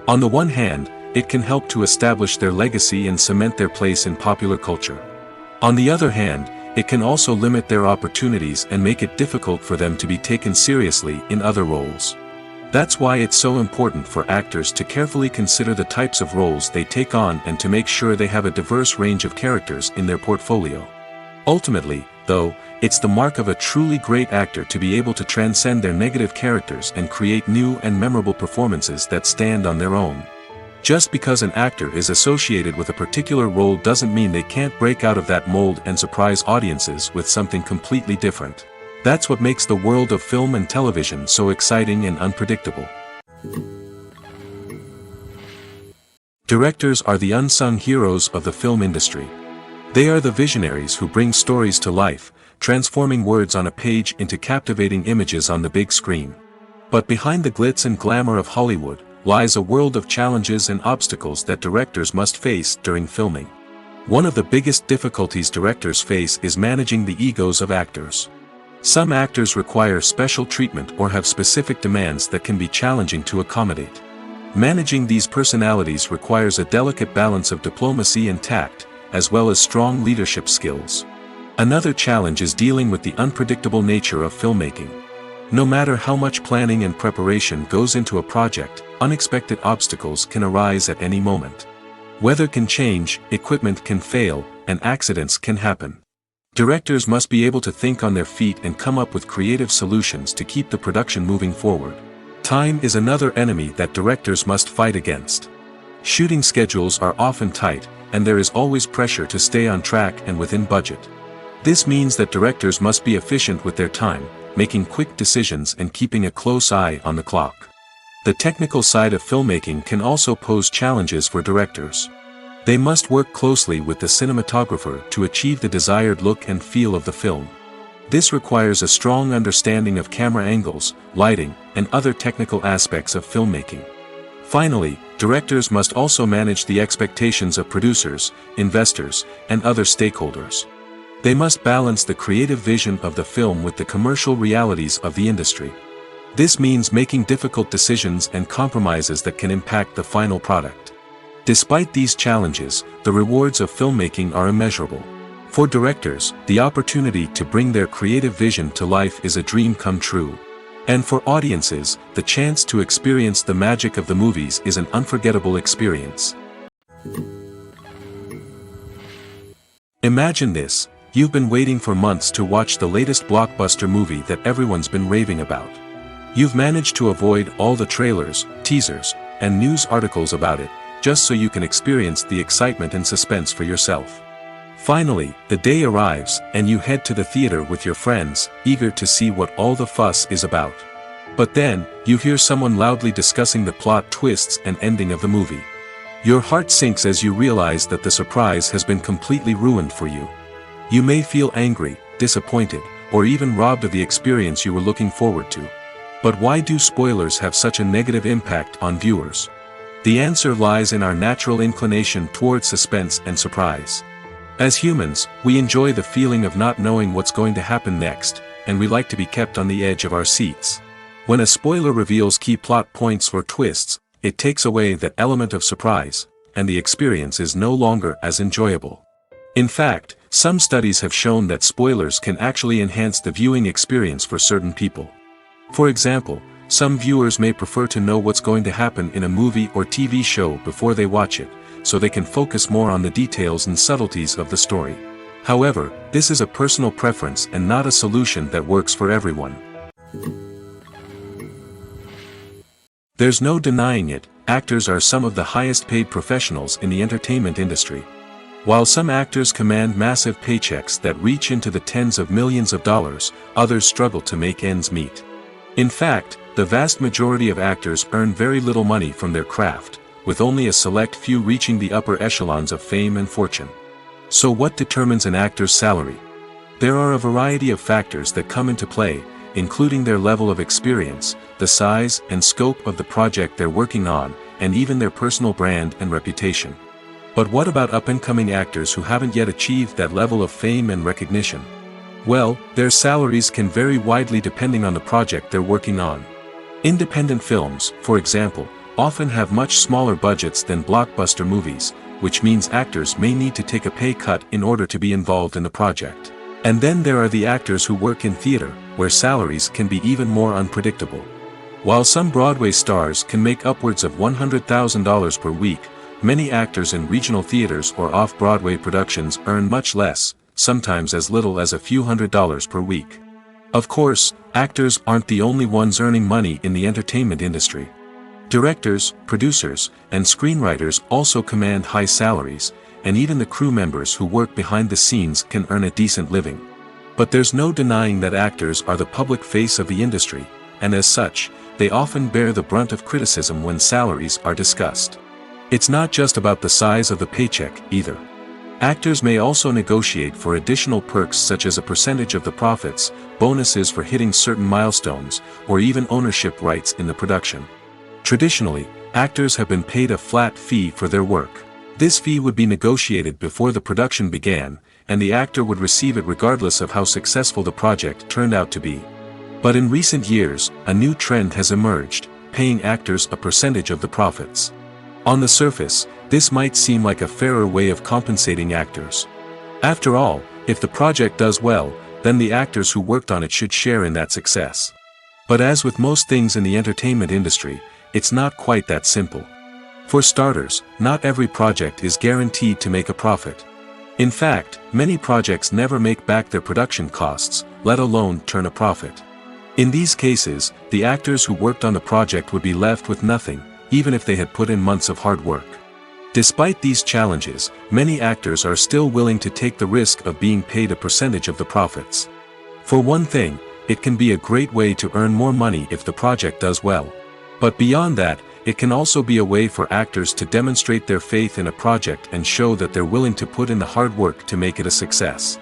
Speaker 1: On the one hand, it can help to establish their legacy and cement their place in popular culture. On the other hand, it can also limit their opportunities and make it difficult for them to be taken seriously in other roles. That's why it's so important for actors to carefully consider the types of roles they take on and to make sure they have a diverse range of characters in their portfolio. Ultimately, though, it's the mark of a truly great actor to be able to transcend their negative characters and create new and memorable performances that stand on their own. Just because an actor is associated with a particular role doesn't mean they can't break out of that mold and surprise audiences with something completely different. That's what makes the world of film and television so exciting and unpredictable. Directors are the unsung heroes of the film industry. They are the visionaries who bring stories to life, transforming words on a page into captivating images on the big screen. But behind the glitz and glamour of Hollywood lies a world of challenges and obstacles that directors must face during filming. One of the biggest difficulties directors face is managing the egos of actors. Some actors require special treatment or have specific demands that can be challenging to accommodate. Managing these personalities requires a delicate balance of diplomacy and tact, as well as strong leadership skills. Another challenge is dealing with the unpredictable nature of filmmaking. No matter how much planning and preparation goes into a project, unexpected obstacles can arise at any moment. Weather can change, equipment can fail, and accidents can happen. Directors must be able to think on their feet and come up with creative solutions to keep the production moving forward. Time is another enemy that directors must fight against. Shooting schedules are often tight, and there is always pressure to stay on track and within budget. This means that directors must be efficient with their time, making quick decisions and keeping a close eye on the clock. The technical side of filmmaking can also pose challenges for directors. They must work closely with the cinematographer to achieve the desired look and feel of the film. This requires a strong understanding of camera angles, lighting, and other technical aspects of filmmaking. Finally, directors must also manage the expectations of producers, investors, and other stakeholders. They must balance the creative vision of the film with the commercial realities of the industry. This means making difficult decisions and compromises that can impact the final product. Despite these challenges, the rewards of filmmaking are immeasurable. For directors, the opportunity to bring their creative vision to life is a dream come true. And for audiences, the chance to experience the magic of the movies is an unforgettable experience. Imagine this: you've been waiting for months to watch the latest blockbuster movie that everyone's been raving about. You've managed to avoid all the trailers, teasers, and news articles about it, just so you can experience the excitement and suspense for yourself. Finally, the day arrives, and you head to the theater with your friends, eager to see what all the fuss is about. But then, you hear someone loudly discussing the plot twists and ending of the movie. Your heart sinks as you realize that the surprise has been completely ruined for you. You may feel angry, disappointed, or even robbed of the experience you were looking forward to. But why do spoilers have such a negative impact on viewers? The answer lies in our natural inclination toward suspense and surprise. As humans, we enjoy the feeling of not knowing what's going to happen next, and we like to be kept on the edge of our seats. When a spoiler reveals key plot points or twists, it takes away that element of surprise, and the experience is no longer as enjoyable. In fact, Some studies have shown that spoilers can actually enhance the viewing experience for certain people. For example, some viewers may prefer to know what's going to happen in a movie or TV show before they watch it, so they can focus more on the details and subtleties of the story. However, this is a personal preference and not a solution that works for everyone. There's no denying it, actors are some of the highest paid professionals in the entertainment industry. While some actors command massive paychecks that reach into the tens of millions of dollars, others struggle to make ends meet. In fact, the vast majority of actors earn very little money from their craft, with only a select few reaching the upper echelons of fame and fortune. So what determines an actor's salary? There are a variety of factors that come into play, including their level of experience, the size and scope of the project they're working on, and even their personal brand and reputation. But what about up-and-coming actors who haven't yet achieved that level of fame and recognition? Well, their salaries can vary widely depending on the project they're working on. Independent films, for example, often have much smaller budgets than blockbuster movies, which means actors may need to take a pay cut in order to be involved in the project. And then there are the actors who work in theater, where salaries can be even more unpredictable. While some Broadway stars can make upwards of $100,000 per week, many actors in regional theaters or off-Broadway productions earn much less, sometimes as little as a few $100s per week. Of course, actors aren't the only ones earning money in the entertainment industry. Directors, producers, and screenwriters also command high salaries, and even the crew members who work behind the scenes can earn a decent living. But there's no denying that actors are the public face of the industry, and as such, they often bear the brunt of criticism when salaries are discussed. It's not just about the size of the paycheck, either. Actors may also negotiate for additional perks such as a percentage of the profits, bonuses for hitting certain milestones, or even ownership rights in the production. Traditionally, actors have been paid a flat fee for their work. This fee would be negotiated before the production began, and the actor would receive it regardless of how successful the project turned out to be. But in recent years, a new trend has emerged, paying actors a percentage of the profits. On the surface, this might seem like a fairer way of compensating actors. After all, if the project does well, then the actors who worked on it should share in that success. But as with most things in the entertainment industry, it's not quite that simple. For starters, not every project is guaranteed to make a profit. In fact, many projects never make back their production costs, let alone turn a profit. In these cases, the actors who worked on the project would be left with nothing, even if they had put in months of hard work. Despite these challenges, many actors are still willing to take the risk of being paid a percentage of the profits. For one thing, it can be a great way to earn more money if the project does well. But beyond that, it can also be a way for actors to demonstrate their faith in a project and show that they're willing to put in the hard work to make it a success.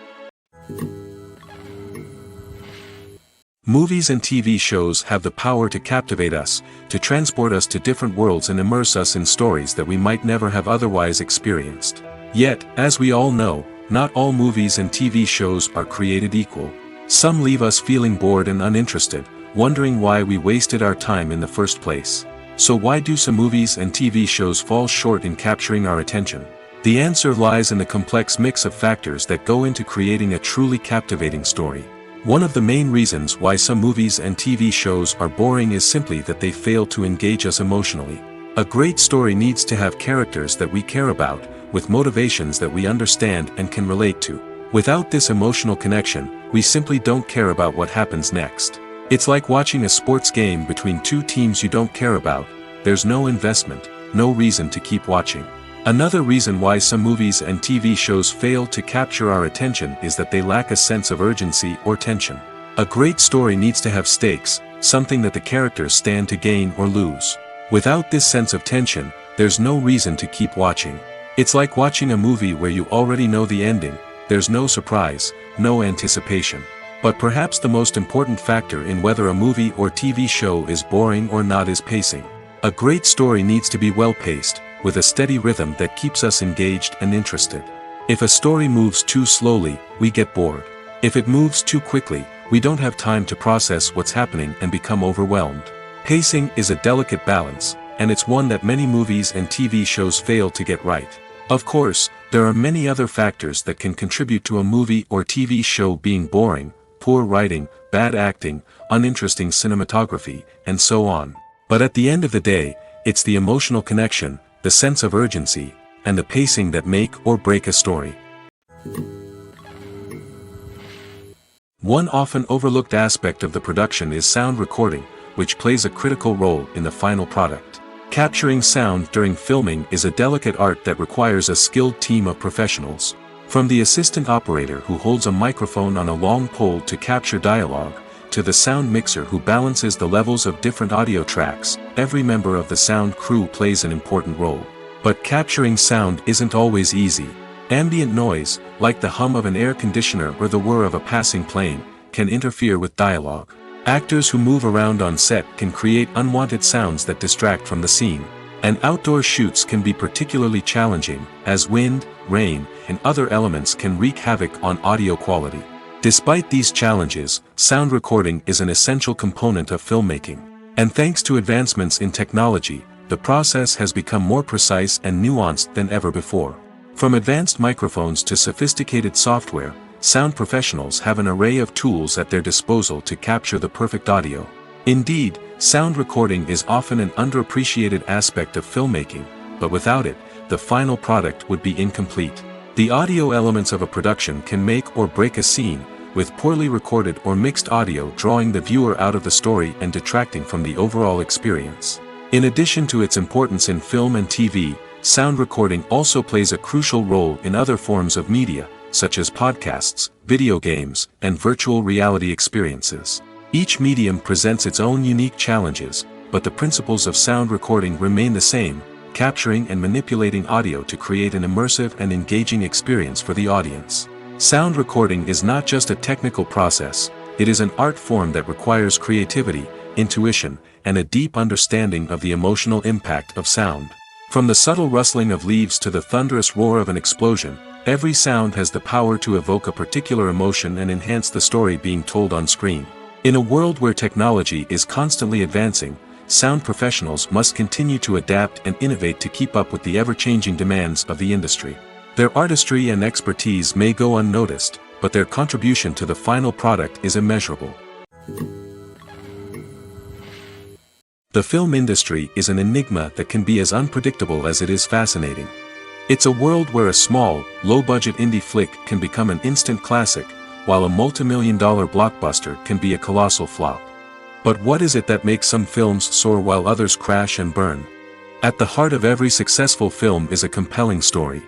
Speaker 1: Movies and TV shows have the power to captivate us, to transport us to different worlds and immerse us in stories that we might never have otherwise experienced. Yet, as we all know, not all movies and TV shows are created equal. Some leave us feeling bored and uninterested, wondering why we wasted our time in the first place. So why do some movies and TV shows fall short in capturing our attention? The answer lies in the complex mix of factors that go into creating a truly captivating story. One of the main reasons why some movies and TV shows are boring is simply that they fail to engage us emotionally. A great story needs to have characters that we care about, with motivations that we understand and can relate to. Without this emotional connection, we simply don't care about what happens next. It's like watching a sports game between two teams you don't care about. There's no investment, no reason to keep watching. Another reason why some movies and TV shows fail to capture our attention is that they lack a sense of urgency or tension. A great story needs to have stakes, something that the characters stand to gain or lose. Without this sense of tension, there's no reason to keep watching. It's like watching a movie where you already know the ending. There's no surprise, no anticipation. But perhaps the most important factor in whether a movie or TV show is boring or not is pacing. A great story needs to be well-paced, with a steady rhythm that keeps us engaged and interested. If a story moves too slowly, we get bored. If it moves too quickly, we don't have time to process what's happening and become overwhelmed. Pacing is a delicate balance, and it's one that many movies and TV shows fail to get right. Of course, There are many other factors that can contribute to a movie or TV show being boring: poor writing, bad acting, uninteresting cinematography, and so on. But at the end of the day, it's the emotional connection, the sense of urgency, and the pacing that make or break a story. One often overlooked aspect of the production is sound recording, which plays a critical role in the final product. Capturing sound during filming is a delicate art that requires a skilled team of professionals. From the assistant operator who holds a microphone on a long pole to capture dialogue, to the sound mixer who balances the levels of different audio tracks, every member of the sound crew plays an important role. But capturing sound isn't always easy. Ambient noise, like the hum of an air conditioner or the whir of a passing plane, can interfere with dialogue. Actors who move around on set can create unwanted sounds that distract from the scene. And outdoor shoots can be particularly challenging, as wind, rain, and other elements can wreak havoc on audio quality. Despite these challenges, sound recording is an essential component of filmmaking. And thanks to advancements in technology, the process has become more precise and nuanced than ever before. From advanced microphones to sophisticated software, sound professionals have an array of tools at their disposal to capture the perfect audio. Indeed, sound recording is often an underappreciated aspect of filmmaking, but without it, the final product would be incomplete. The audio elements of a production can make or break a scene, with poorly recorded or mixed audio drawing the viewer out of the story and detracting from the overall experience. In addition to its importance in film and TV, sound recording also plays a crucial role in other forms of media, such as podcasts, video games, and virtual reality experiences. Each medium presents its own unique challenges, but the principles of sound recording remain the same: capturing and manipulating audio to create an immersive and engaging experience for the audience. Sound recording is not just a technical process, it is an art form that requires creativity, intuition, and a deep understanding of the emotional impact of sound. From the subtle rustling of leaves to the thunderous roar of an explosion, every sound has the power to evoke a particular emotion and enhance the story being told on screen. In a world where technology is constantly advancing, sound professionals must continue to adapt and innovate to keep up with the ever-changing demands of the industry. Their artistry and expertise may go unnoticed, but their contribution to the final product is immeasurable. The film industry is an enigma that can be as unpredictable as it is fascinating. It's a world where a small, low-budget indie flick can become an instant classic, while a multi-million-dollar blockbuster can be a colossal flop. But what is it that makes some films soar while others crash and burn? At the heart of every successful film is a compelling story.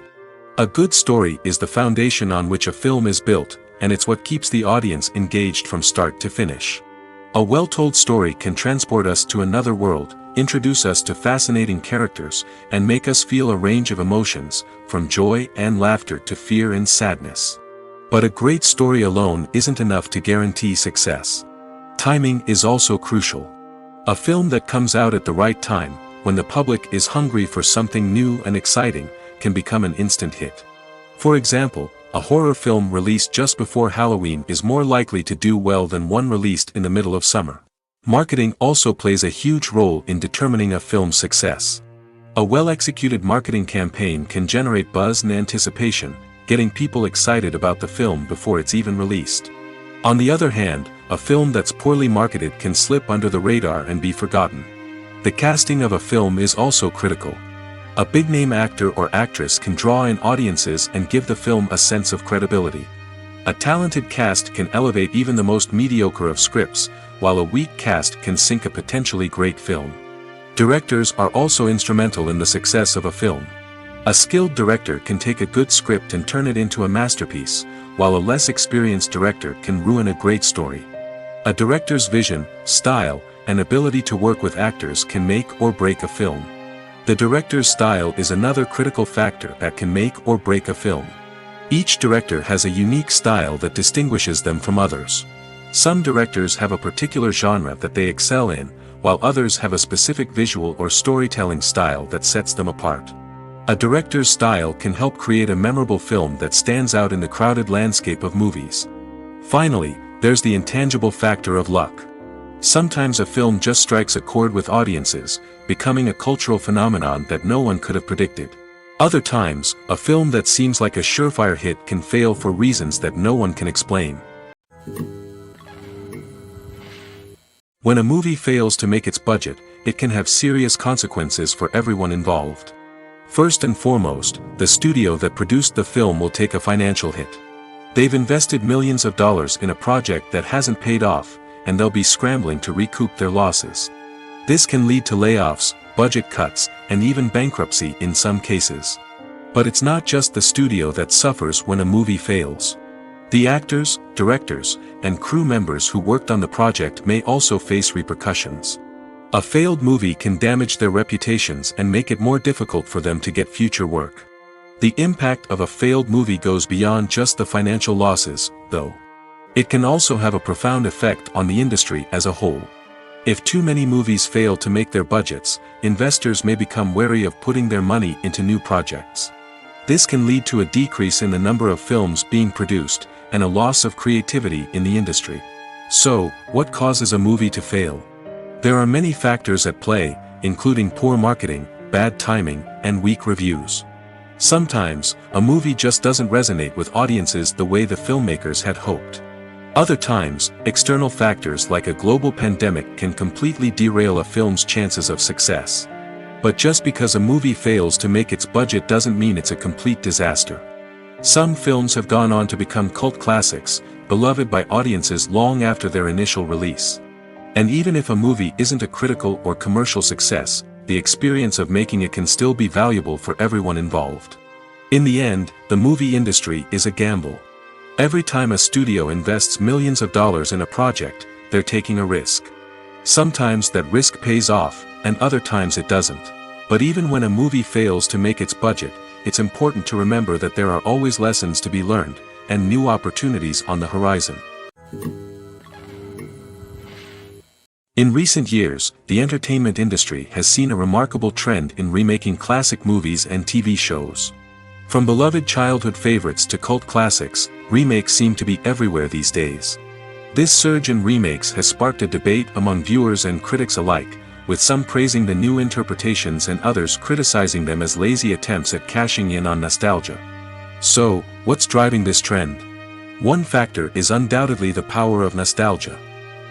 Speaker 1: A good story is the foundation on which a film is built, and it's what keeps the audience engaged from start to finish. A well-told story can transport us to another world, introduce us to fascinating characters, and make us feel a range of emotions, from joy and laughter to fear and sadness. But a great story alone isn't enough to guarantee success. Timing is also crucial. A film that comes out at the right time, when the public is hungry for something new and exciting, can become an instant hit. For example, a horror film released just before Halloween is more likely to do well than one released in the middle of summer. Marketing also plays a huge role in determining a film's success. A well-executed marketing campaign can generate buzz and anticipation, getting people excited about the film before it's even released. On the other hand, a film that's poorly marketed can slip under the radar and be forgotten. The casting of a film is also critical. A big-name actor or actress can draw in audiences and give the film a sense of credibility. A talented cast can elevate even the most mediocre of scripts, while a weak cast can sink a potentially great film. Directors are also instrumental in the success of a film. A skilled director can take a good script and turn it into a masterpiece, while a less experienced director can ruin a great story. A director's vision, style, and ability to work with actors can make or break a film. The director's style is another critical factor that can make or break a film. Each director has a unique style that distinguishes them from others. Some directors have a particular genre that they excel in, while others have a specific visual or storytelling style that sets them apart. A director's style can help create a memorable film that stands out in the crowded landscape of movies. Finally, there's the intangible factor of luck. Sometimes a film just strikes a chord with audiences, becoming a cultural phenomenon that no one could have predicted. Other times, a film that seems like a surefire hit can fail for reasons that no one can explain. When a movie fails to make its budget, it can have serious consequences for everyone involved. First and foremost, the studio that produced the film will take a financial hit. They've invested millions of dollars in a project that hasn't paid off, and they'll be scrambling to recoup their losses. This can lead to layoffs, budget cuts, and even bankruptcy in some cases. But it's not just the studio that suffers when a movie fails. The actors, directors, and crew members who worked on the project may also face repercussions. A failed movie can damage their reputations and make it more difficult for them to get future work. The impact of a failed movie goes beyond just the financial losses, though. It can also have a profound effect on the industry as a whole. If too many movies fail to make their budgets, investors may become wary of putting their money into new projects. This can lead to a decrease in the number of films being produced, and a loss of creativity in the industry. So, what causes a movie to fail? There are many factors at play, including poor marketing, bad timing, and weak reviews. Sometimes, a movie just doesn't resonate with audiences the way the filmmakers had hoped. Other times, external factors like a global pandemic can completely derail a film's chances of success. But just because a movie fails to make its budget doesn't mean it's a complete disaster. Some films have gone on to become cult classics, beloved by audiences long after their initial release. And even if a movie isn't a critical or commercial success, the experience of making it can still be valuable for everyone involved. In the end, the movie industry is a gamble. Every time a studio invests millions of dollars in a project, they're taking a risk. Sometimes that risk pays off, and other times it doesn't. But even when a movie fails to make its budget, it's important to remember that there are always lessons to be learned, and new opportunities on the horizon. In recent years, the entertainment industry has seen a remarkable trend in remaking classic movies and TV shows. From beloved childhood favorites to cult classics, remakes seem to be everywhere these days. This surge in remakes has sparked a debate among viewers and critics alike, with some praising the new interpretations and others criticizing them as lazy attempts at cashing in on nostalgia. So, what's driving this trend? One factor is undoubtedly the power of nostalgia.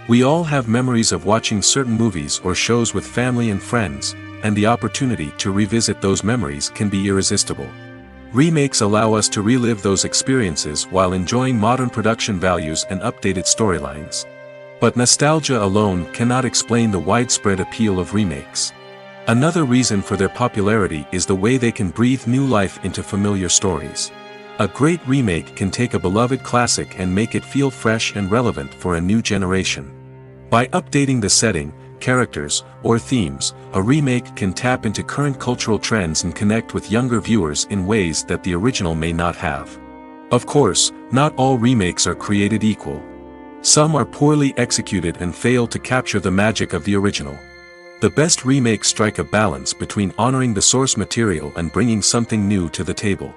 Speaker 1: We all have memories of watching certain movies or shows with family and friends, and the opportunity to revisit those memories can be irresistible. Remakes allow us to relive those experiences while enjoying modern production values and updated storylines. But nostalgia alone cannot explain the widespread appeal of remakes. Another reason for their popularity is the way they can breathe new life into familiar stories. A great remake can take a beloved classic and make it feel fresh and relevant for a new generation. By updating the setting, characters, or themes, a remake can tap into current cultural trends and connect with younger viewers in ways that the original may not have. Of course, not all remakes are created equal. Some are poorly executed and fail to capture the magic of the original. The best remakes strike a balance between honoring the source material and bringing something new to the table.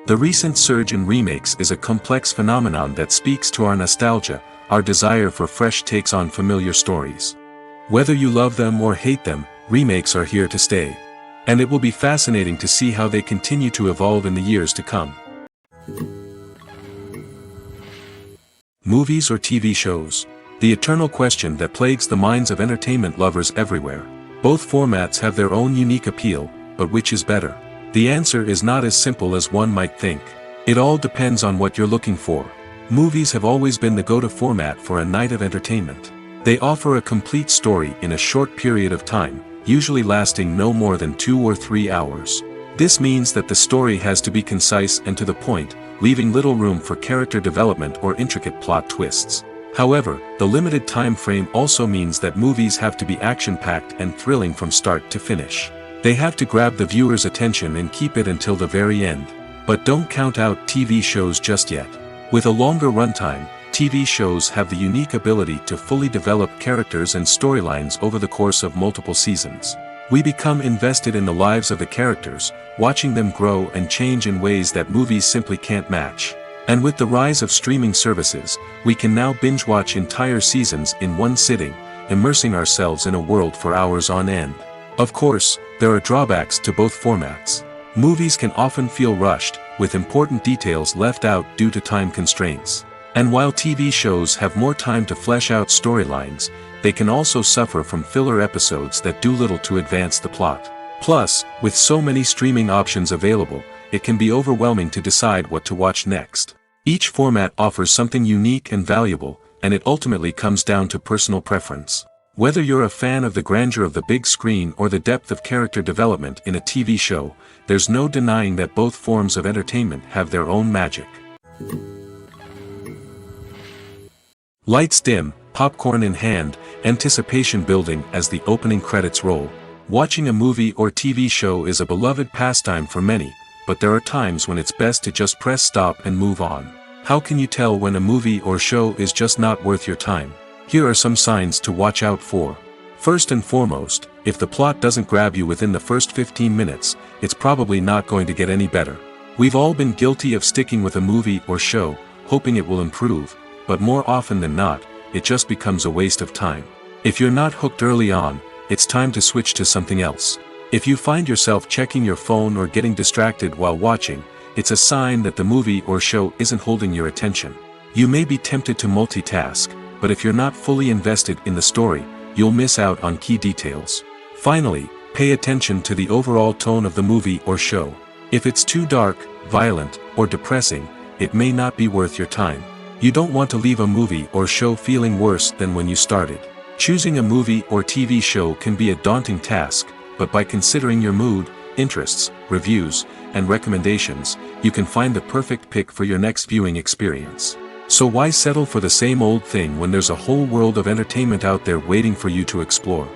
Speaker 1: The recent surge in remakes is a complex phenomenon that speaks to our nostalgia, our desire for fresh takes on familiar stories. Whether you love them or hate them, remakes are here to stay. And it will be fascinating to see how they continue to evolve in the years to come. Movies or TV shows? The eternal question that plagues the minds of entertainment lovers everywhere. Both formats have their own unique appeal, but which is better? The answer is not as simple as one might think. It all depends on what you're looking for. Movies have always been the go-to format for a night of entertainment. They offer a complete story in a short period of time, usually lasting no more than 2 or 3 hours. This means that the story has to be concise and to the point, leaving little room for character development or intricate plot twists. However, the limited time frame also means that movies have to be action-packed and thrilling from start to finish. They have to grab the viewer's attention and keep it until the very end. But don't count out TV shows just yet. With a longer runtime, TV shows have the unique ability to fully develop characters and storylines over the course of multiple seasons. We become invested in the lives of the characters, watching them grow and change in ways that movies simply can't match. And with the rise of streaming services, we can now binge-watch entire seasons in one sitting, immersing ourselves in a world for hours on end. Of course, there are drawbacks to both formats. Movies can often feel rushed, with important details left out due to time constraints. And while TV shows have more time to flesh out storylines, they can also suffer from filler episodes that do little to advance the plot. Plus, with so many streaming options available, it can be overwhelming to decide what to watch next. Each format offers something unique and valuable, and it ultimately comes down to personal preference. Whether you're a fan of the grandeur of the big screen or the depth of character development in a TV show, there's no denying that both forms of entertainment have their own magic. Lights dim, popcorn in hand, anticipation building as the opening credits roll. Watching a movie or TV show is a beloved pastime for many, but there are times when it's best to just press stop and move on. How can you tell when a movie or show is just not worth your time? Here are some signs to watch out for. First and foremost, if the plot doesn't grab you within the first 15 minutes, it's probably not going to get any better. We've all been guilty of sticking with a movie or show, hoping it will improve, but more often than not, it just becomes a waste of time. If you're not hooked early on, it's time to switch to something else. If you find yourself checking your phone or getting distracted while watching, it's a sign that the movie or show isn't holding your attention. You may be tempted to multitask, but if you're not fully invested in the story, you'll miss out on key details. Finally, pay attention to the overall tone of the movie or show. If it's too dark, violent, or depressing, it may not be worth your time. You don't want to leave a movie or show feeling worse than when you started. Choosing a movie or TV show can be a daunting task, but by considering your mood, interests, reviews, and recommendations, you can find the perfect pick for your next viewing experience. So why settle for the same old thing when there's a whole world of entertainment out there waiting for you to explore?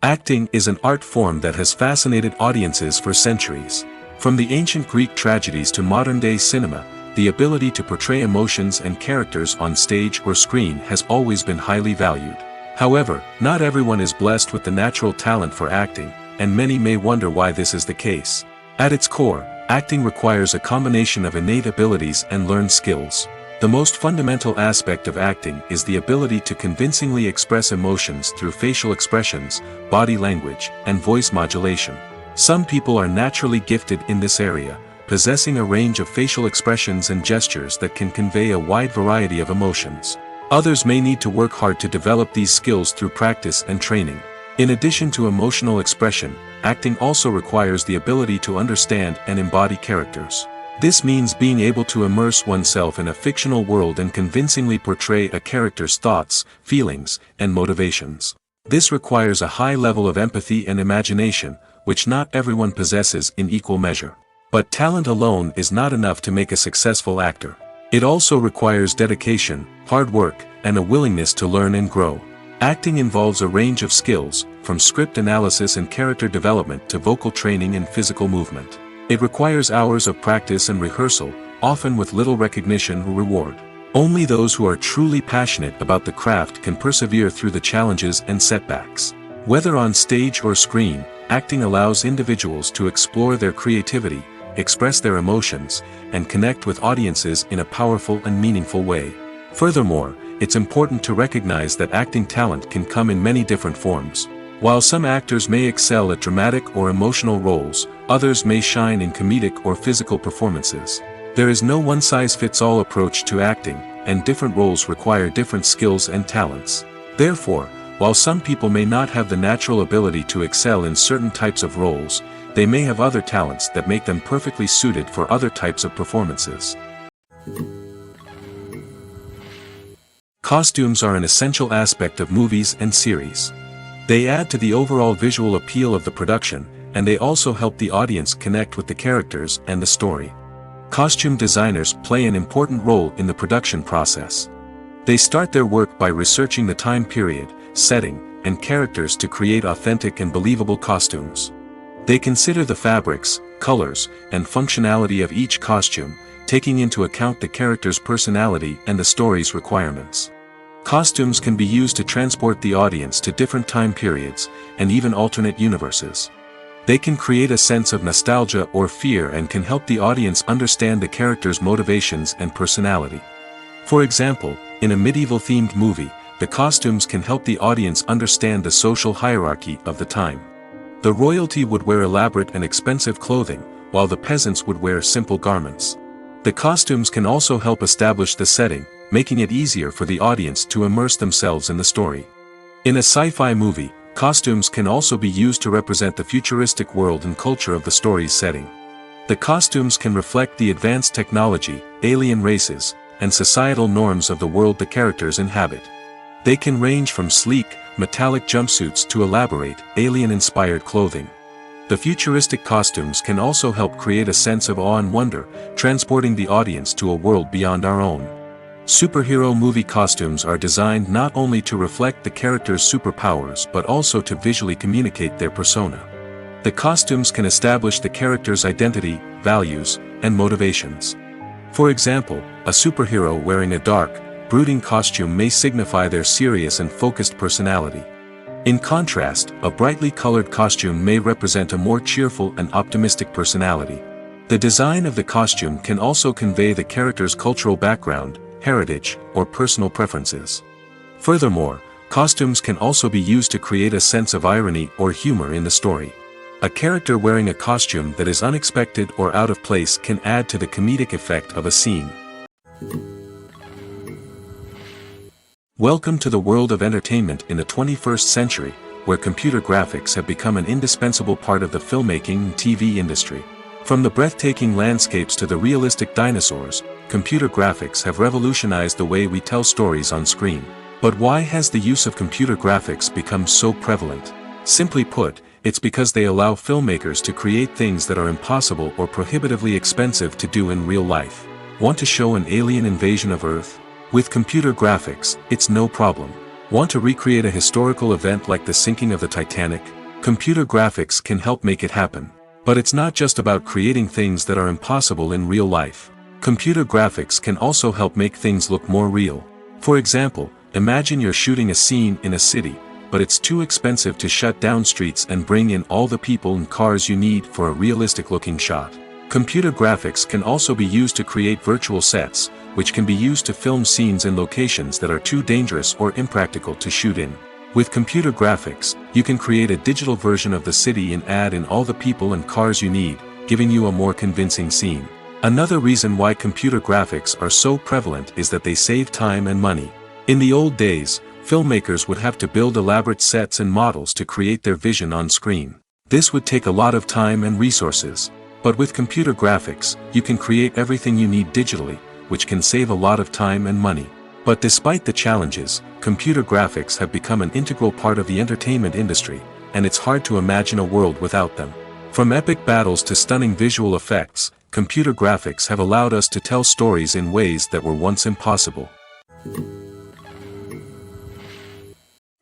Speaker 1: Acting is an art form that has fascinated audiences for centuries. From the ancient Greek tragedies to modern-day cinema, the ability to portray emotions and characters on stage or screen has always been highly valued. However, not everyone is blessed with the natural talent for acting, and many may wonder why this is the case. At its core, acting requires a combination of innate abilities and learned skills. The most fundamental aspect of acting is the ability to convincingly express emotions through facial expressions, body language, and voice modulation. Some people are naturally gifted in this area, possessing a range of facial expressions and gestures that can convey a wide variety of emotions. Others may need to work hard to develop these skills through practice and training. In addition to emotional expression, acting also requires the ability to understand and embody characters. This means being able to immerse oneself in a fictional world and convincingly portray a character's thoughts, feelings, and motivations. This requires a high level of empathy and imagination, which not everyone possesses in equal measure. But talent alone is not enough to make a successful actor. It also requires dedication, hard work, and a willingness to learn and grow. Acting involves a range of skills, from script analysis and character development to vocal training and physical movement. It requires hours of practice and rehearsal, often with little recognition or reward. Only those who are truly passionate about the craft can persevere through the challenges and setbacks. Whether on stage or screen, acting allows individuals to explore their creativity, express their emotions, and connect with audiences in a powerful and meaningful way. Furthermore, it's important to recognize that acting talent can come in many different forms. While some actors may excel at dramatic or emotional roles, others may shine in comedic or physical performances. There is no one-size-fits-all approach to acting, and different roles require different skills and talents. Therefore, while some people may not have the natural ability to excel in certain types of roles, they may have other talents that make them perfectly suited for other types of performances. Costumes are an essential aspect of movies and series. They add to the overall visual appeal of the production, and they also help the audience connect with the characters and the story. Costume designers play an important role in the production process. They start their work by researching the time period, setting, and characters to create authentic and believable costumes. They consider the fabrics, colors, and functionality of each costume, taking into account the character's personality and the story's requirements. Costumes can be used to transport the audience to different time periods, and even alternate universes. They can create a sense of nostalgia or fear and can help the audience understand the character's motivations and personality. For example, in a medieval-themed movie, the costumes can help the audience understand the social hierarchy of the time. The royalty would wear elaborate and expensive clothing, while the peasants would wear simple garments. The costumes can also help establish the setting, making it easier for the audience to immerse themselves in the story. In a sci-fi movie, costumes can also be used to represent the futuristic world and culture of the story's setting. The costumes can reflect the advanced technology, alien races, and societal norms of the world the characters inhabit. They can range from sleek, metallic jumpsuits to elaborate, alien-inspired clothing. The futuristic costumes can also help create a sense of awe and wonder, transporting the audience to a world beyond our own. Superhero movie costumes are designed not only to reflect the character's superpowers but also to visually communicate their persona. The costumes can establish the character's identity, values, and motivations. For example, a superhero wearing a dark, brooding costume may signify their serious and focused personality. In contrast, a brightly colored costume may represent a more cheerful and optimistic personality. The design of the costume can also convey the character's cultural background, heritage, or personal preferences. Furthermore, costumes can also be used to create a sense of irony or humor in the story. A character wearing a costume that is unexpected or out of place can add to the comedic effect of a scene. Welcome to the world of entertainment in the 21st century, where computer graphics have become an indispensable part of the filmmaking and TV industry. From the breathtaking landscapes to the realistic dinosaurs, computer graphics have revolutionized the way we tell stories on screen. But why has the use of computer graphics become so prevalent? Simply put, it's because they allow filmmakers to create things that are impossible or prohibitively expensive to do in real life. Want to show an alien invasion of Earth? With computer graphics, it's no problem. Want to recreate a historical event like the sinking of the Titanic? Computer graphics can help make it happen. But it's not just about creating things that are impossible in real life. Computer graphics can also help make things look more real. For example, imagine you're shooting a scene in a city, but it's too expensive to shut down streets and bring in all the people and cars you need for a realistic-looking shot. Computer graphics can also be used to create virtual sets, which can be used to film scenes in locations that are too dangerous or impractical to shoot in. With computer graphics, you can create a digital version of the city and add in all the people and cars you need, giving you a more convincing scene. Another reason why computer graphics are so prevalent is that they save time and money. In the old days, filmmakers would have to build elaborate sets and models to create their vision on screen. This would take a lot of time and resources. But with computer graphics, you can create everything you need digitally, which can save a lot of time and money. But despite the challenges, computer graphics have become an integral part of the entertainment industry, and it's hard to imagine a world without them. From epic battles to stunning visual effects, computer graphics have allowed us to tell stories in ways that were once impossible.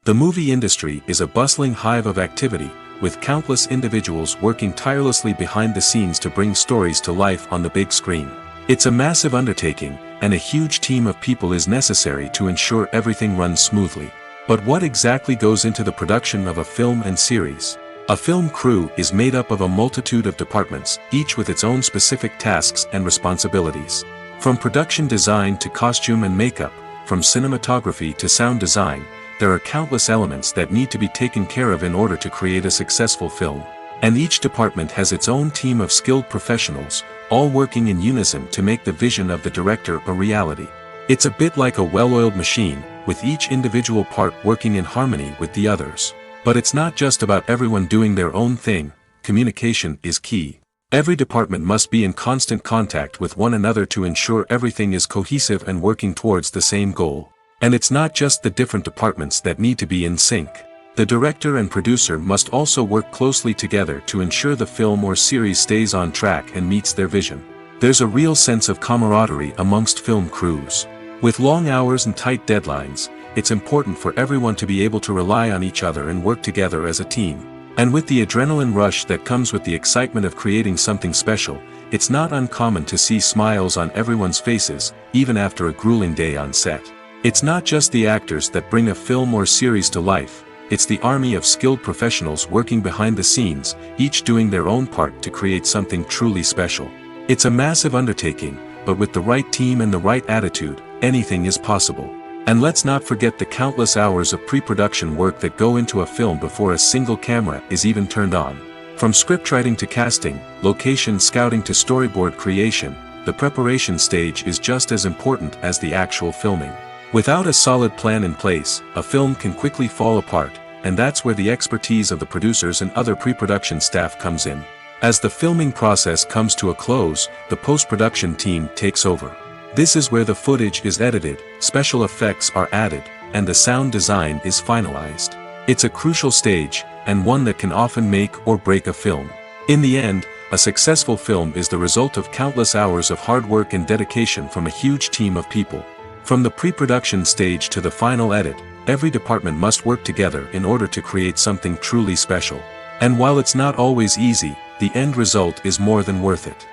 Speaker 1: The movie industry is a bustling hive of activity, with countless individuals working tirelessly behind the scenes to bring stories to life on the big screen. It's a massive undertaking, and a huge team of people is necessary to ensure everything runs smoothly. But what exactly goes into the production of a film and series? A film crew is made up of a multitude of departments, each with its own specific tasks and responsibilities. From production design to costume and makeup, from cinematography to sound design, there are countless elements that need to be taken care of in order to create a successful film. And each department has its own team of skilled professionals, all working in unison to make the vision of the director a reality. It's a bit like a well-oiled machine, with each individual part working in harmony with the others. But it's not just about everyone doing their own thing. Communication is key. Every department must be in constant contact with one another to ensure everything is cohesive and working towards the same goal. And it's not just the different departments that need to be in sync. The director and producer must also work closely together to ensure the film or series stays on track and meets their vision. There's a real sense of camaraderie amongst film crews. With long hours and tight deadlines, it's important for everyone to be able to rely on each other and work together as a team. And with the adrenaline rush that comes with the excitement of creating something special, it's not uncommon to see smiles on everyone's faces, even after a grueling day on set. It's not just the actors that bring a film or series to life, it's the army of skilled professionals working behind the scenes, each doing their own part to create something truly special. It's a massive undertaking, but with the right team and the right attitude, anything is possible. And let's not forget the countless hours of pre-production work that go into a film before a single camera is even turned on. From scriptwriting to casting, location scouting to storyboard creation, the preparation stage is just as important as the actual filming. Without a solid plan in place, a film can quickly fall apart, and that's where the expertise of the producers and other pre-production staff comes in. As the filming process comes to a close, the post-production team takes over. This is where the footage is edited, special effects are added, and the sound design is finalized. It's a crucial stage, and one that can often make or break a film. In the end, a successful film is the result of countless hours of hard work and dedication from a huge team of people. From the pre-production stage to the final edit, every department must work together in order to create something truly special. And while it's not always easy, the end result is more than worth it.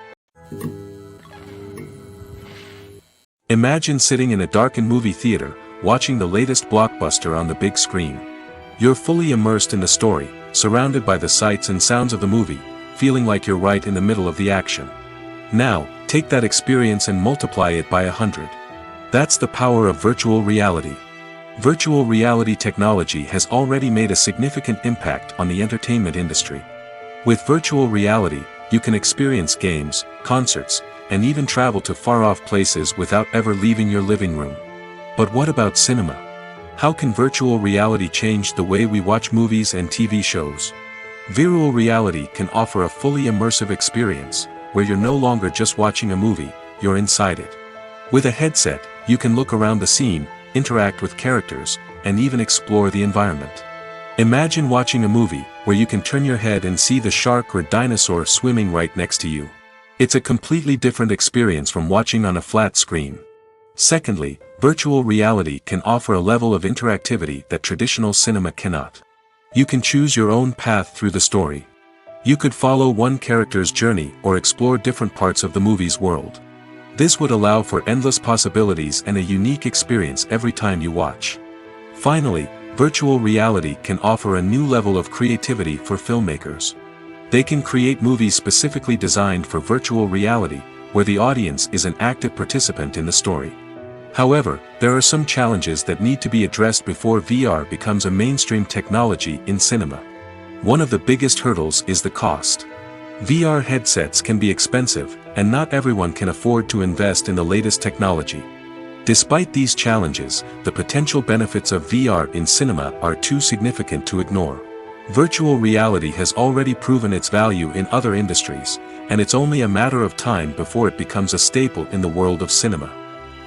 Speaker 1: Imagine sitting in a darkened movie theater, watching the latest blockbuster on the big screen. You're fully immersed in the story, surrounded by the sights and sounds of the movie, feeling like you're right in the middle of the action. Now, take that experience and multiply it by 100. That's the power of virtual reality. Virtual reality technology has already made a significant impact on the entertainment industry. With virtual reality, you can experience games, concerts, and even travel to far-off places without ever leaving your living room. But what about cinema? How can virtual reality change the way we watch movies and TV shows? Virtual reality can offer a fully immersive experience, where you're no longer just watching a movie, you're inside it. With a headset, you can look around the scene, interact with characters, and even explore the environment. Imagine watching a movie, where you can turn your head and see the shark or dinosaur swimming right next to you. It's a completely different experience from watching on a flat screen. Secondly, virtual reality can offer a level of interactivity that traditional cinema cannot. You can choose your own path through the story. You could follow one character's journey or explore different parts of the movie's world. This would allow for endless possibilities and a unique experience every time you watch. Finally, virtual reality can offer a new level of creativity for filmmakers. They can create movies specifically designed for virtual reality, where the audience is an active participant in the story. However, there are some challenges that need to be addressed before VR becomes a mainstream technology in cinema. One of the biggest hurdles is the cost. VR headsets can be expensive, and not everyone can afford to invest in the latest technology. Despite these challenges, the potential benefits of VR in cinema are too significant to ignore. Virtual reality has already proven its value in other industries, and it's only a matter of time before it becomes a staple in the world of cinema.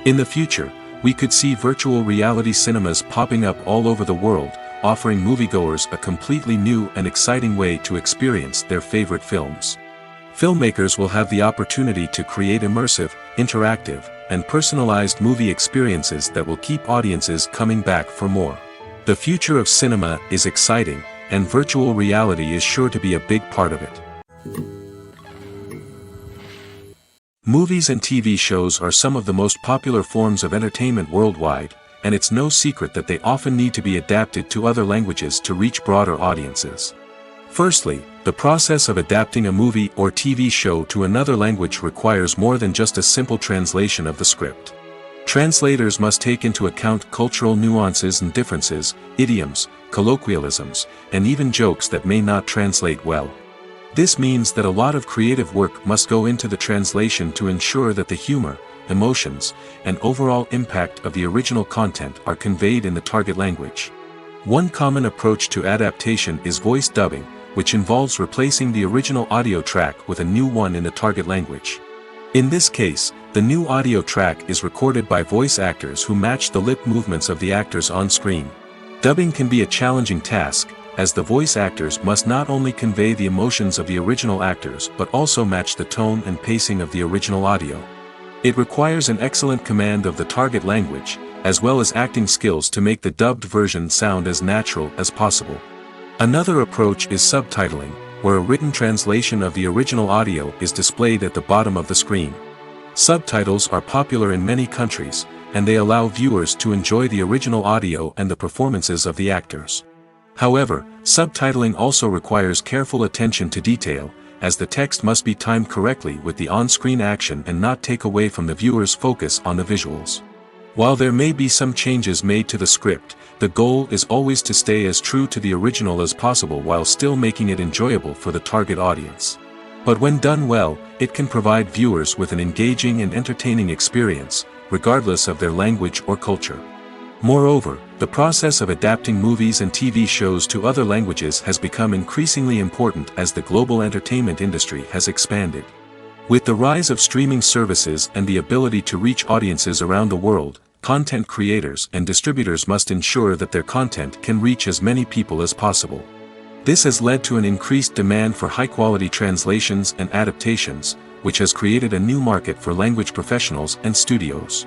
Speaker 1: In the future, we could see virtual reality cinemas popping up all over the world, offering moviegoers a completely new and exciting way to experience their favorite films. Filmmakers will have the opportunity to create immersive, interactive, and personalized movie experiences that will keep audiences coming back for more. The future of cinema is exciting, and virtual reality is sure to be a big part of it. Movies and TV shows are some of the most popular forms of entertainment worldwide, and it's no secret that they often need to be adapted to other languages to reach broader audiences. Firstly, the process of adapting a movie or TV show to another language requires more than just a simple translation of the script. Translators must take into account cultural nuances and differences, idioms, colloquialisms, and even jokes that may not translate well. This means that a lot of creative work must go into the translation to ensure that the humor, emotions, and overall impact of the original content are conveyed in the target language. One common approach to adaptation is voice dubbing, which involves replacing the original audio track with a new one in the target language. In this case, the new audio track is recorded by voice actors who match the lip movements of the actors on screen. Dubbing can be a challenging task, as the voice actors must not only convey the emotions of the original actors but also match the tone and pacing of the original audio. It requires an excellent command of the target language, as well as acting skills to make the dubbed version sound as natural as possible. Another approach is subtitling, where a written translation of the original audio is displayed at the bottom of the screen. Subtitles are popular in many countries, and they allow viewers to enjoy the original audio and the performances of the actors. However, subtitling also requires careful attention to detail, as the text must be timed correctly with the on-screen action and not take away from the viewer's focus on the visuals. While there may be some changes made to the script, the goal is always to stay as true to the original as possible while still making it enjoyable for the target audience. But when done well, it can provide viewers with an engaging and entertaining experience, regardless of their language or culture. Moreover, the process of adapting movies and TV shows to other languages has become increasingly important as the global entertainment industry has expanded. With the rise of streaming services and the ability to reach audiences around the world, content creators and distributors must ensure that their content can reach as many people as possible. This has led to an increased demand for high-quality translations and adaptations, which has created a new market for language professionals and studios.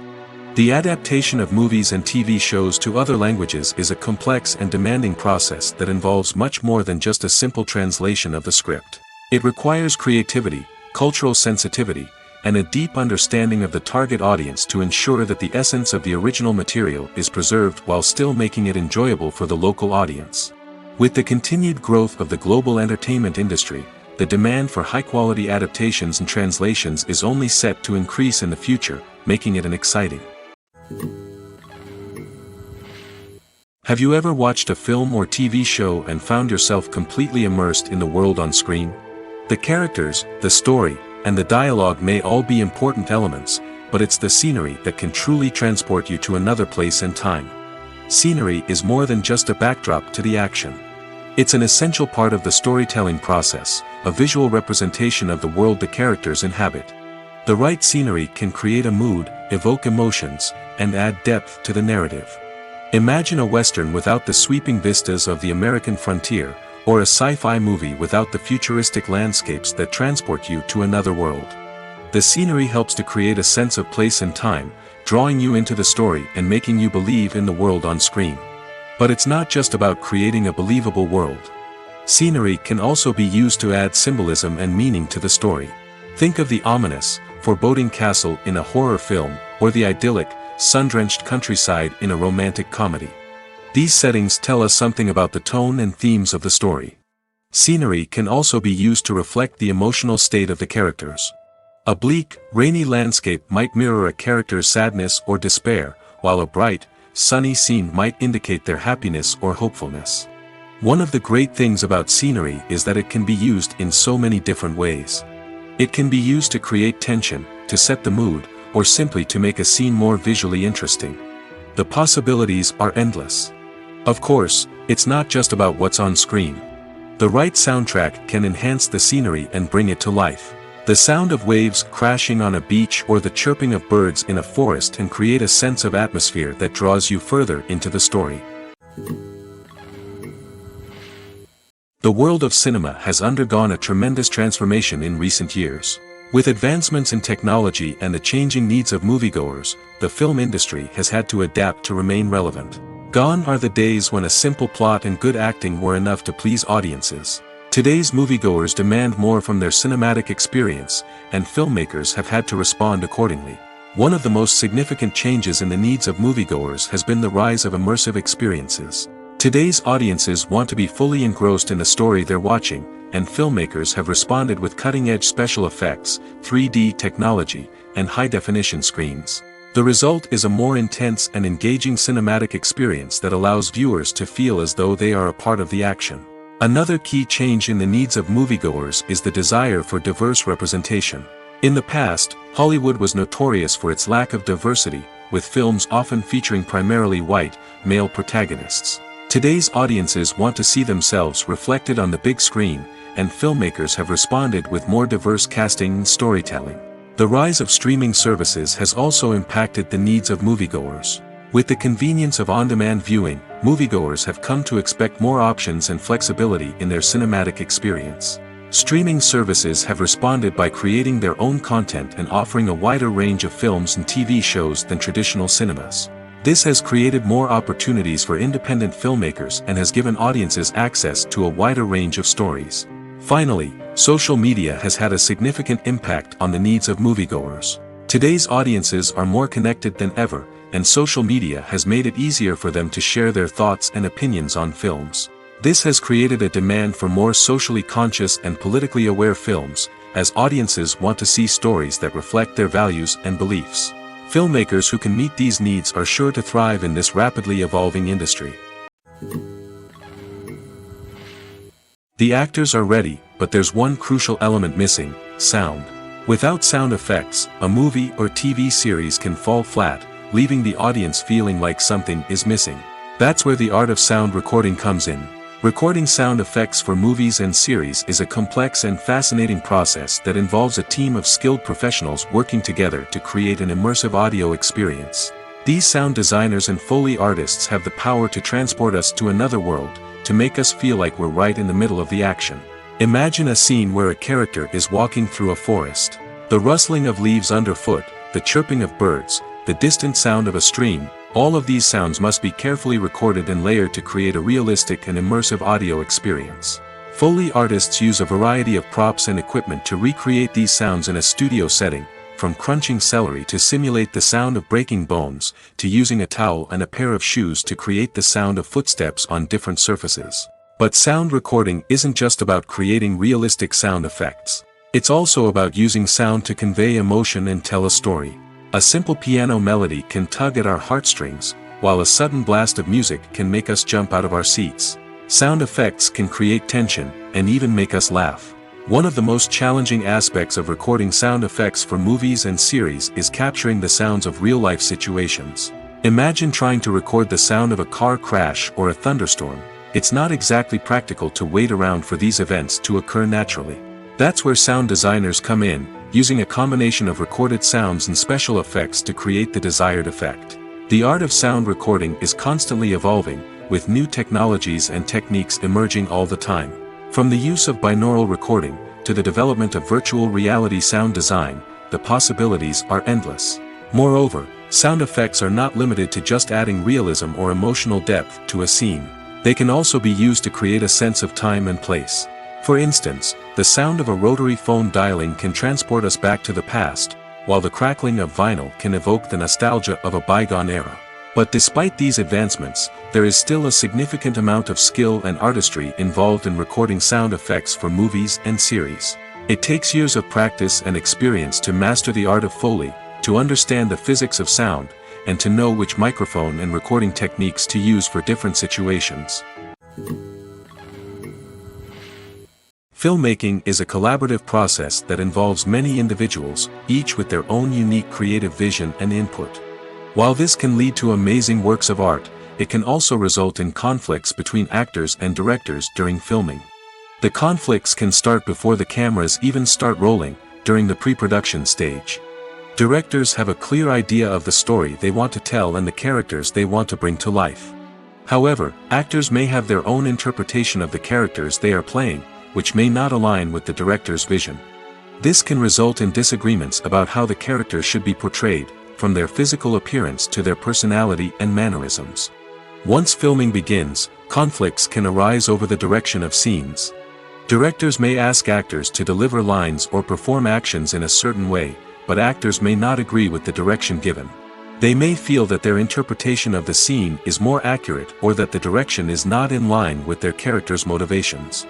Speaker 1: The adaptation of movies and TV shows to other languages is a complex and demanding process that involves much more than just a simple translation of the script. It requires creativity, cultural sensitivity, and a deep understanding of the target audience to ensure that the essence of the original material is preserved while still making it enjoyable for the local audience. With the continued growth of the global entertainment industry, the demand for high-quality adaptations and translations is only set to increase in the future, making it an exciting. Have you ever watched a film or TV show and found yourself completely immersed in the world on screen? The characters, the story, and the dialogue may all be important elements, but it's the scenery that can truly transport you to another place and time. Scenery is more than just a backdrop to the action. It's an essential part of the storytelling process, a visual representation of the world the characters inhabit. The right scenery can create a mood, evoke emotions, and add depth to the narrative. Imagine a Western without the sweeping vistas of the American frontier, or a sci-fi movie without the futuristic landscapes that transport you to another world. The scenery helps to create a sense of place and time, drawing you into the story and making you believe in the world on screen. But it's not just about creating a believable world. Scenery can also be used to add symbolism and meaning to the story. Think of the ominous, foreboding castle in a horror film, or the idyllic, sun-drenched countryside in a romantic comedy. These settings tell us something about the tone and themes of the story. Scenery can also be used to reflect the emotional state of the characters. A bleak, rainy landscape might mirror a character's sadness or despair, while a bright, sunny scene might indicate their happiness or hopefulness. One of the great things about scenery is that it can be used in so many different ways. It can be used to create tension, to set the mood, or simply to make a scene more visually interesting. The possibilities are endless. Of course, it's not just about what's on screen. The right soundtrack can enhance the scenery and bring it to life. The sound of waves crashing on a beach or the chirping of birds in a forest can create a sense of atmosphere that draws you further into the story. The world of cinema has undergone a tremendous transformation in recent years. With advancements in technology and the changing needs of moviegoers, the film industry has had to adapt to remain relevant. Gone are the days when a simple plot and good acting were enough to please audiences. Today's moviegoers demand more from their cinematic experience, and filmmakers have had to respond accordingly. One of the most significant changes in the needs of moviegoers has been the rise of immersive experiences. Today's audiences want to be fully engrossed in the story they're watching, and filmmakers have responded with cutting-edge special effects, 3D technology, and high-definition screens. The result is a more intense and engaging cinematic experience that allows viewers to feel as though they are a part of the action. Another key change in the needs of moviegoers is the desire for diverse representation. In the past, Hollywood was notorious for its lack of diversity, with films often featuring primarily white, male protagonists. Today's audiences want to see themselves reflected on the big screen, and filmmakers have responded with more diverse casting and storytelling. The rise of streaming services has also impacted the needs of moviegoers. With the convenience of on-demand viewing, moviegoers have come to expect more options and flexibility in their cinematic experience. Streaming services have responded by creating their own content and offering a wider range of films and TV shows than traditional cinemas. This has created more opportunities for independent filmmakers and has given audiences access to a wider range of stories. Finally, social media has had a significant impact on the needs of moviegoers. Today's audiences are more connected than ever, and social media has made it easier for them to share their thoughts and opinions on films. This has created a demand for more socially conscious and politically aware films, as audiences want to see stories that reflect their values and beliefs. Filmmakers who can meet these needs are sure to thrive in this rapidly evolving industry. The actors are ready, but there's one crucial element missing: sound. Without sound effects, a movie or TV series can fall flat, leaving the audience feeling like something is missing. That's where the art of sound recording comes in. Recording sound effects for movies and series is a complex and fascinating process that involves a team of skilled professionals working together to create an immersive audio experience. These sound designers and Foley artists have the power to transport us to another world, to make us feel like we're right in the middle of the action. Imagine a scene where a character is walking through a forest. The rustling of leaves underfoot, the chirping of birds, the distant sound of a stream, all of these sounds must be carefully recorded and layered to create a realistic and immersive audio experience. Foley artists use a variety of props and equipment to recreate these sounds in a studio setting, from crunching celery to simulate the sound of breaking bones, to using a towel and a pair of shoes to create the sound of footsteps on different surfaces. But sound recording isn't just about creating realistic sound effects. It's also about using sound to convey emotion and tell a story. A simple piano melody can tug at our heartstrings, while a sudden blast of music can make us jump out of our seats. Sound effects can create tension, and even make us laugh. One of the most challenging aspects of recording sound effects for movies and series is capturing the sounds of real-life situations. Imagine trying to record the sound of a car crash or a thunderstorm. It's not exactly practical to wait around for these events to occur naturally. That's where sound designers come in, using a combination of recorded sounds and special effects to create the desired effect. The art of sound recording is constantly evolving, with new technologies and techniques emerging all the time. From the use of binaural recording, to the development of virtual reality sound design, the possibilities are endless. Moreover, sound effects are not limited to just adding realism or emotional depth to a scene. They can also be used to create a sense of time and place. For instance, the sound of a rotary phone dialing can transport us back to the past, while the crackling of vinyl can evoke the nostalgia of a bygone era. But despite these advancements, there is still a significant amount of skill and artistry involved in recording sound effects for movies and series. It takes years of practice and experience to master the art of Foley, to understand the physics of sound, and to know which microphone and recording techniques to use for different situations. Filmmaking is a collaborative process that involves many individuals, each with their own unique creative vision and input. While this can lead to amazing works of art, it can also result in conflicts between actors and directors during filming. The conflicts can start before the cameras even start rolling, during the pre-production stage. Directors have a clear idea of the story they want to tell and the characters they want to bring to life. However, actors may have their own interpretation of the characters they are playing, which may not align with the director's vision. This can result in disagreements about how the characters should be portrayed, from their physical appearance to their personality and mannerisms. Once filming begins, conflicts can arise over the direction of scenes. Directors may ask actors to deliver lines or perform actions in a certain way, but actors may not agree with the direction given. They may feel that their interpretation of the scene is more accurate or that the direction is not in line with their character's motivations.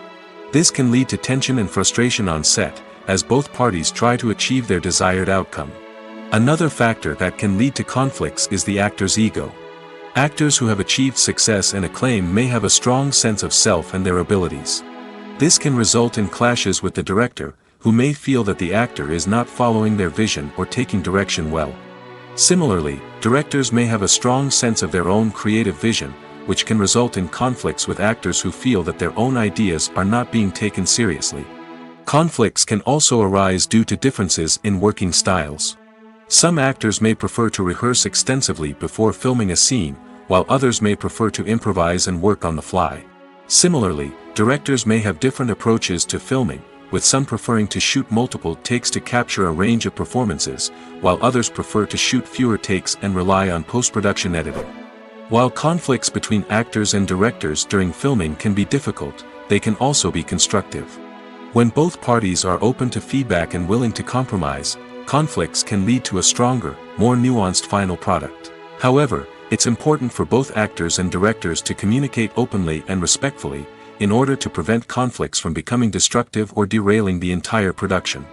Speaker 1: This can lead to tension and frustration on set, as both parties try to achieve their desired outcome. Another factor that can lead to conflicts is the actor's ego. Actors who have achieved success and acclaim may have a strong sense of self and their abilities. This can result in clashes with the director, who may feel that the actor is not following their vision or taking direction well. Similarly, directors may have a strong sense of their own creative vision, which can result in conflicts with actors who feel that their own ideas are not being taken seriously. Conflicts can also arise due to differences in working styles. Some actors may prefer to rehearse extensively before filming a scene, while others may prefer to improvise and work on the fly. Similarly, directors may have different approaches to filming, with some preferring to shoot multiple takes to capture a range of performances, while others prefer to shoot fewer takes and rely on post-production editing. While conflicts between actors and directors during filming can be difficult, they can also be constructive. When both parties are open to feedback and willing to compromise, conflicts can lead to a stronger, more nuanced final product. However, it's important for both actors and directors to communicate openly and respectfully, in order to prevent conflicts from becoming destructive or derailing the entire production.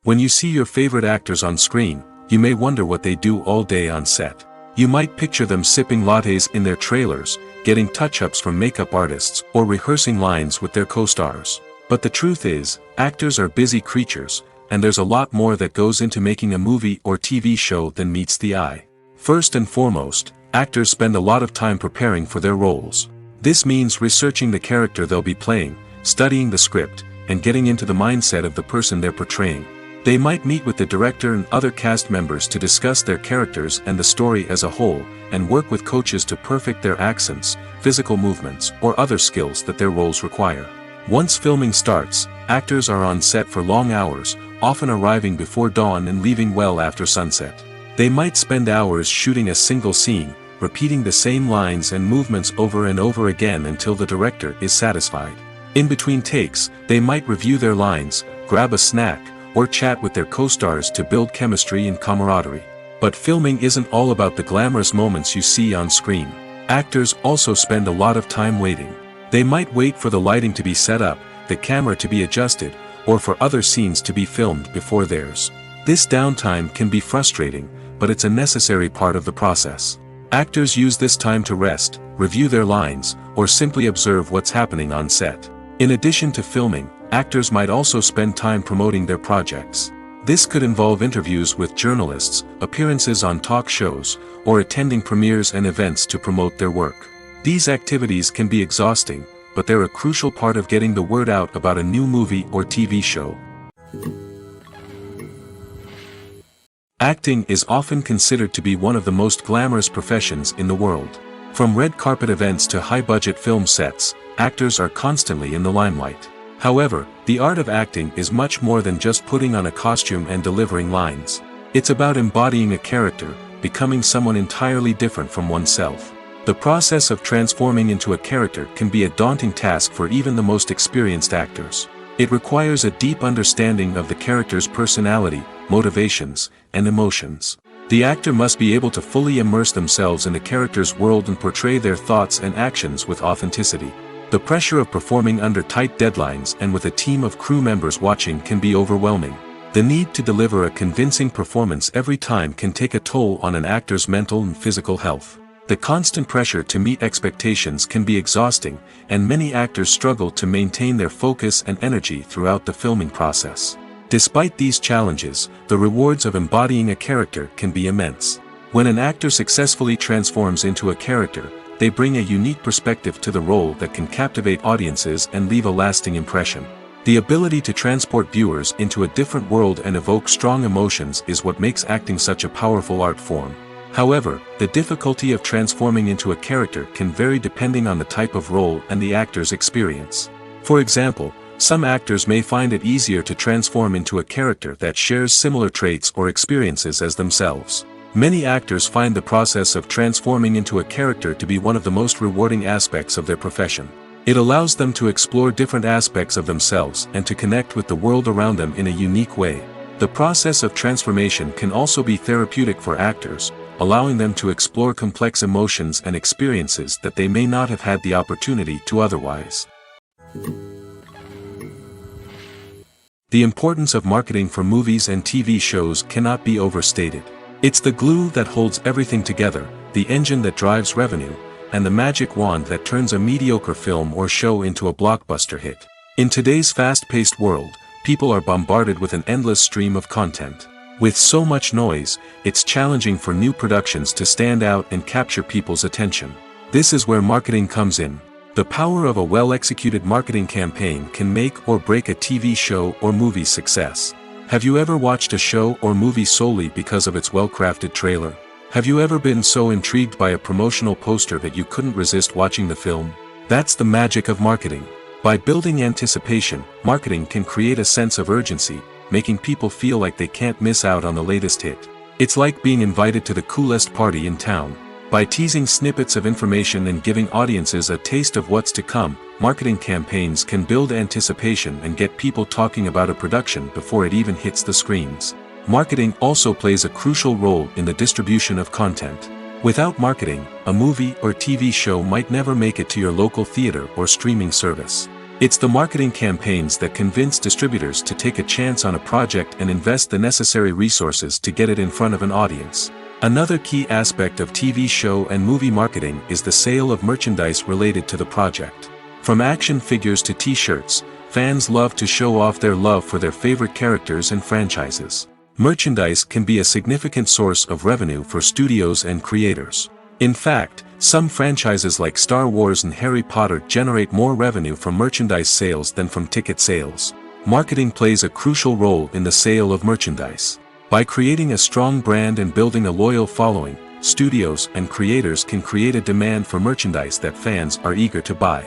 Speaker 1: When you see your favorite actors on screen, you may wonder what they do all day on set. You might picture them sipping lattes in their trailers, getting touch-ups from makeup artists, or rehearsing lines with their co-stars. But the truth is, actors are busy creatures, and there's a lot more that goes into making a movie or TV show than meets the eye. First and foremost, actors spend a lot of time preparing for their roles. This means researching the character they'll be playing, studying the script, and getting into the mindset of the person they're portraying. They might meet with the director and other cast members to discuss their characters and the story as a whole, and work with coaches to perfect their accents, physical movements, or other skills that their roles require. Once filming starts, actors are on set for long hours, often arriving before dawn and leaving well after sunset. They might spend hours shooting a single scene, repeating the same lines and movements over and over again until the director is satisfied. In between takes, they might review their lines, grab a snack, or chat with their co-stars to build chemistry and camaraderie. But filming isn't all about the glamorous moments you see on screen. Actors also spend a lot of time waiting. They might wait for the lighting to be set up, the camera to be adjusted, or for other scenes to be filmed before theirs. This downtime can be frustrating, but it's a necessary part of the process. Actors use this time to rest, review their lines, or simply observe what's happening on set. In addition to filming, actors might also spend time promoting their projects. This could involve interviews with journalists, appearances on talk shows, or attending premieres and events to promote their work. These activities can be exhausting, but they're a crucial part of getting the word out about a new movie or TV show. Acting is often considered to be one of the most glamorous professions in the world. From red carpet events to high-budget film sets, actors are constantly in the limelight. However, the art of acting is much more than just putting on a costume and delivering lines. It's about embodying a character, becoming someone entirely different from oneself. The process of transforming into a character can be a daunting task for even the most experienced actors. It requires a deep understanding of the character's personality, motivations, and emotions. The actor must be able to fully immerse themselves in the character's world and portray their thoughts and actions with authenticity. The pressure of performing under tight deadlines and with a team of crew members watching can be overwhelming. The need to deliver a convincing performance every time can take a toll on an actor's mental and physical health. The constant pressure to meet expectations can be exhausting, and many actors struggle to maintain their focus and energy throughout the filming process. Despite these challenges, the rewards of embodying a character can be immense. When an actor successfully transforms into a character, they bring a unique perspective to the role that can captivate audiences and leave a lasting impression. The ability to transport viewers into a different world and evoke strong emotions is what makes acting such a powerful art form. However, the difficulty of transforming into a character can vary depending on the type of role and the actor's experience. For example, some actors may find it easier to transform into a character that shares similar traits or experiences as themselves. Many actors find the process of transforming into a character to be one of the most rewarding aspects of their profession. It allows them to explore different aspects of themselves and to connect with the world around them in a unique way. The process of transformation can also be therapeutic for actors, allowing them to explore complex emotions and experiences that they may not have had the opportunity to otherwise. The importance of marketing for movies and TV shows cannot be overstated. It's the glue that holds everything together, the engine that drives revenue, and the magic wand that turns a mediocre film or show into a blockbuster hit. In today's fast-paced world, people are bombarded with an endless stream of content. With so much noise, it's challenging for new productions to stand out and capture people's attention. This is where marketing comes in. The power of a well-executed marketing campaign can make or break a TV show or movie's success. Have you ever watched a show or movie solely because of its well-crafted trailer? Have you ever been so intrigued by a promotional poster that you couldn't resist watching the film? That's the magic of marketing. By building anticipation, marketing can create a sense of urgency, making people feel like they can't miss out on the latest hit. It's like being invited to the coolest party in town. By teasing snippets of information and giving audiences a taste of what's to come, marketing campaigns can build anticipation and get people talking about a production before it even hits the screens. Marketing also plays a crucial role in the distribution of content. Without marketing, a movie or TV show might never make it to your local theater or streaming service. It's the marketing campaigns that convince distributors to take a chance on a project and invest the necessary resources to get it in front of an audience. Another key aspect of TV show and movie marketing is the sale of merchandise related to the project. From action figures to t-shirts, fans love to show off their love for their favorite characters and franchises. Merchandise can be a significant source of revenue for studios and creators. In fact, some franchises like Star Wars and Harry Potter generate more revenue from merchandise sales than from ticket sales. Marketing plays a crucial role in the sale of merchandise. By creating a strong brand and building a loyal following, studios and creators can create a demand for merchandise that fans are eager to buy.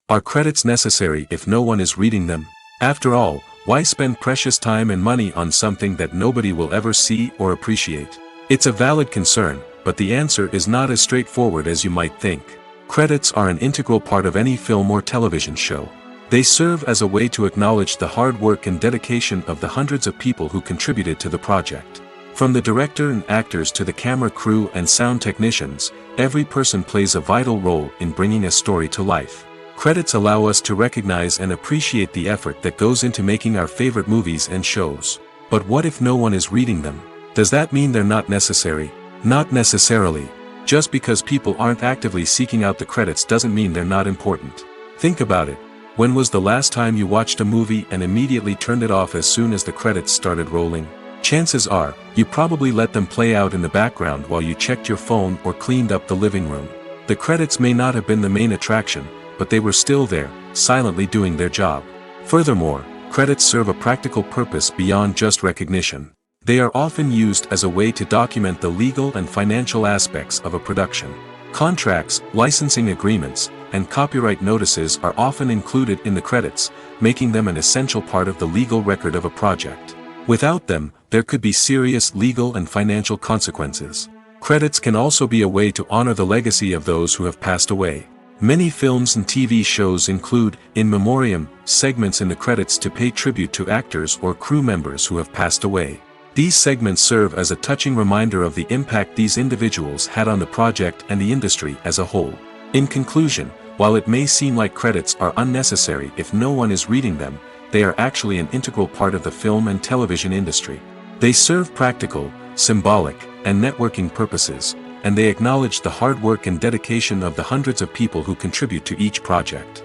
Speaker 1: Are credits necessary if no one is reading them? After all, why spend precious time and money on something that nobody will ever see or appreciate? It's a valid concern, but the answer is not as straightforward as you might think. Credits are an integral part of any film or television show. They serve as a way to acknowledge the hard work and dedication of the hundreds of people who contributed to the project. From the director and actors to the camera crew and sound technicians, every person plays a vital role in bringing a story to life. Credits allow us to recognize and appreciate the effort that goes into making our favorite movies and shows. But what if no one is reading them? Does that mean they're not necessary? Not necessarily. Just because people aren't actively seeking out the credits doesn't mean they're not important. Think about it. When was the last time you watched a movie and immediately turned it off as soon as the credits started rolling? Chances are, you probably let them play out in the background while you checked your phone or cleaned up the living room. The credits may not have been the main attraction, but they were still there, silently doing their job. Furthermore, credits serve a practical purpose beyond just recognition. They are often used as a way to document the legal and financial aspects of a production. Contracts, licensing agreements, and copyright notices are often included in the credits, making them an essential part of the legal record of a project. Without them, there could be serious legal and financial consequences. Credits can also be a way to honor the legacy of those who have passed away. Many films and TV shows include, in memoriam, segments in the credits to pay tribute to actors or crew members who have passed away. These segments serve as a touching reminder of the impact these individuals had on the project and the industry as a whole. In conclusion, while it may seem like credits are unnecessary if no one is reading them, they are actually an integral part of the film and television industry. They serve practical, symbolic, and networking purposes, and they acknowledge the hard work and dedication of the hundreds of people who contribute to each project.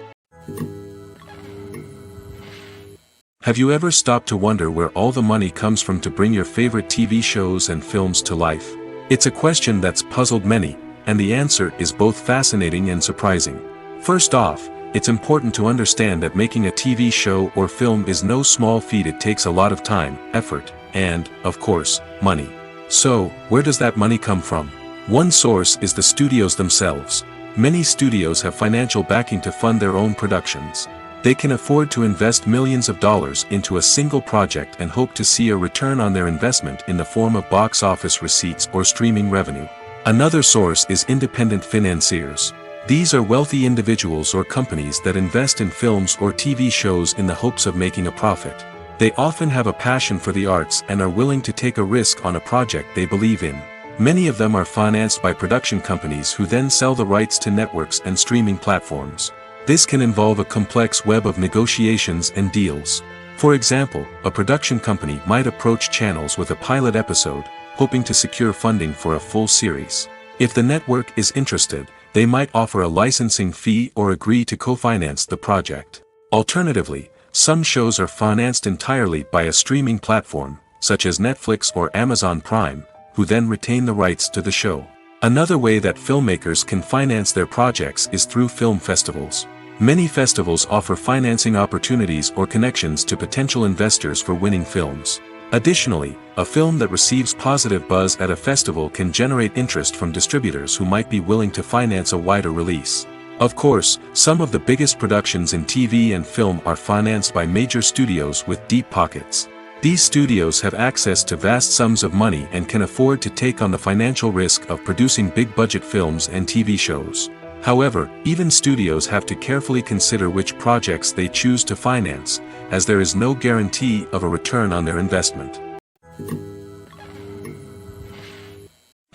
Speaker 1: Have you ever stopped to wonder where all the money comes from to bring your favorite TV shows and films to life? It's a question that's puzzled many, and the answer is both fascinating and surprising. First off, it's important to understand that making a TV show or film is no small feat. It takes a lot of time, effort, and, of course, money. So, where does that money come from? One source is the studios themselves. Many studios have financial backing to fund their own productions. They can afford to invest millions of dollars into a single project and hope to see a return on their investment in the form of box office receipts or streaming revenue. Another source is independent financiers. These are wealthy individuals or companies that invest in films or TV shows in the hopes of making a profit. They often have a passion for the arts and are willing to take a risk on a project they believe in. Many of them are financed by production companies who then sell the rights to networks and streaming platforms. This can involve a complex web of negotiations and deals. For example, a production company might approach channels with a pilot episode, hoping to secure funding for a full series. If the network is interested, they might offer a licensing fee or agree to co-finance the project. Alternatively, some shows are financed entirely by a streaming platform, such as Netflix or Amazon Prime, who then retain the rights to the show. Another way that filmmakers can finance their projects is through film festivals. Many festivals offer financing opportunities or connections to potential investors for winning films. Additionally, a film that receives positive buzz at a festival can generate interest from distributors who might be willing to finance a wider release. Of course, some of the biggest productions in TV and film are financed by major studios with deep pockets. These studios have access to vast sums of money and can afford to take on the financial risk of producing big-budget films and TV shows. However, even studios have to carefully consider which projects they choose to finance, as there is no guarantee of a return on their investment.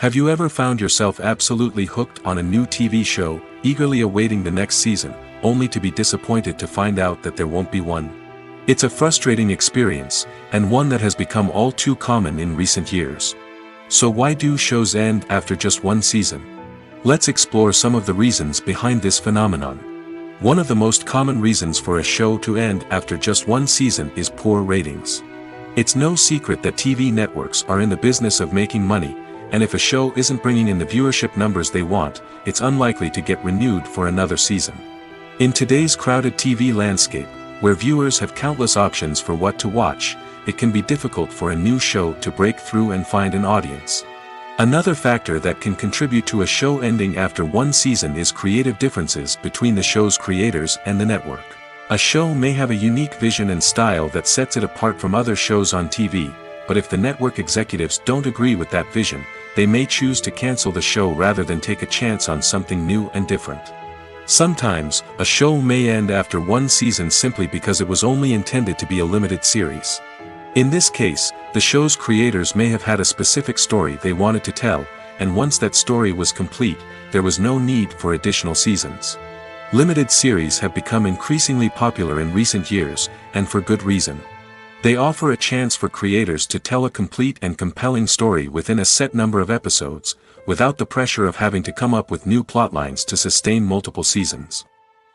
Speaker 1: Have you ever found yourself absolutely hooked on a new TV show, eagerly awaiting the next season, only to be disappointed to find out that there won't be one? It's a frustrating experience, and one that has become all too common in recent years. So why do shows end after just one season? Let's explore some of the reasons behind this phenomenon. One of the most common reasons for a show to end after just one season is poor ratings. It's no secret that TV networks are in the business of making money, and if a show isn't bringing in the viewership numbers they want, it's unlikely to get renewed for another season. In today's crowded TV landscape, where viewers have countless options for what to watch, it can be difficult for a new show to break through and find an audience. Another factor that can contribute to a show ending after one season is creative differences between the show's creators and the network. A show may have a unique vision and style that sets it apart from other shows on TV, but if the network executives don't agree with that vision, they may choose to cancel the show rather than take a chance on something new and different. Sometimes, a show may end after one season simply because it was only intended to be a limited series. In this case, the show's creators may have had a specific story they wanted to tell, and once that story was complete, there was no need for additional seasons. Limited series have become increasingly popular in recent years, and for good reason. They offer a chance for creators to tell a complete and compelling story within a set number of episodes, without the pressure of having to come up with new plotlines to sustain multiple seasons.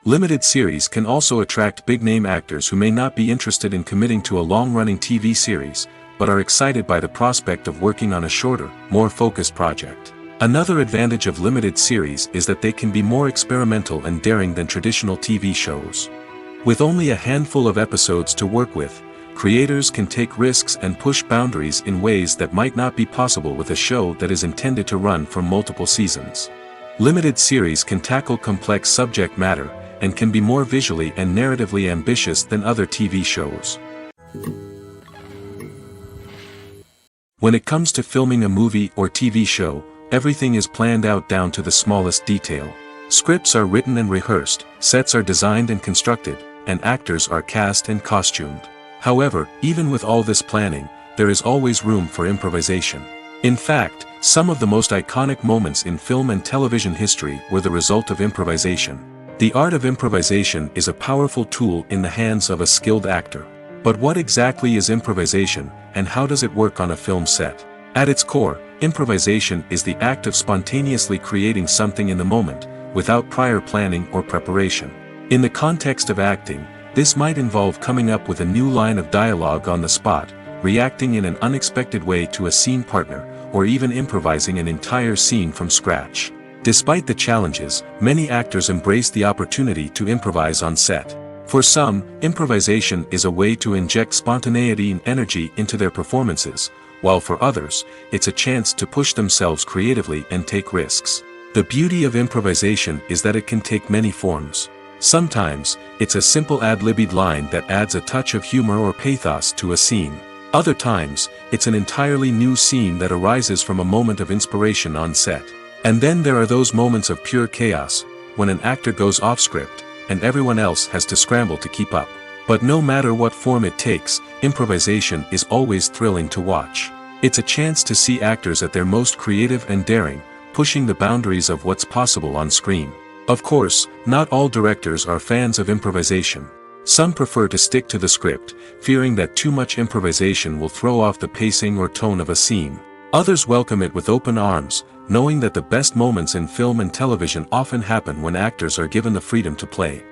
Speaker 1: Limited series can also attract big-name actors who may not be interested in committing to a long-running TV series, but are excited by the prospect of working on a shorter, more focused project. Another advantage of limited series is that they can be more experimental and daring than traditional TV shows. With only a handful of episodes to work with, creators can take risks and push boundaries in ways that might not be possible with a show that is intended to run for multiple seasons. Limited series can tackle complex subject matter, and can be more visually and narratively ambitious than other TV shows. When it comes to filming a movie or TV show, everything is planned out down to the smallest detail. Scripts are written and rehearsed, sets are designed and constructed, and actors are cast and costumed. However, even with all this planning, there is always room for improvisation. In fact, some of the most iconic moments in film and television history were the result of improvisation. The art of improvisation is a powerful tool in the hands of a skilled actor. But what exactly is improvisation, and how does it work on a film set? At its core, improvisation is the act of spontaneously creating something in the moment, without prior planning or preparation. In the context of acting, this might involve coming up with a new line of dialogue on the spot, reacting in an unexpected way to a scene partner, or even improvising an entire scene from scratch. Despite the challenges, many actors embrace the opportunity to improvise on set. For some, improvisation is a way to inject spontaneity and energy into their performances, while for others, it's a chance to push themselves creatively and take risks. The beauty of improvisation is that it can take many forms. Sometimes, it's a simple ad-libbed line that adds a touch of humor or pathos to a scene. Other times, it's an entirely new scene that arises from a moment of inspiration on set. And then there are those moments of pure chaos, when an actor goes off script, and everyone else has to scramble to keep up. But no matter what form it takes, improvisation is always thrilling to watch. It's a chance to see actors at their most creative and daring, pushing the boundaries of what's possible on screen. Of course, not all directors are fans of improvisation. Some prefer to stick to the script, fearing that too much improvisation will throw off the pacing or tone of a scene. Others welcome it with open arms, knowing that the best moments in film and television often happen when actors are given the freedom to play.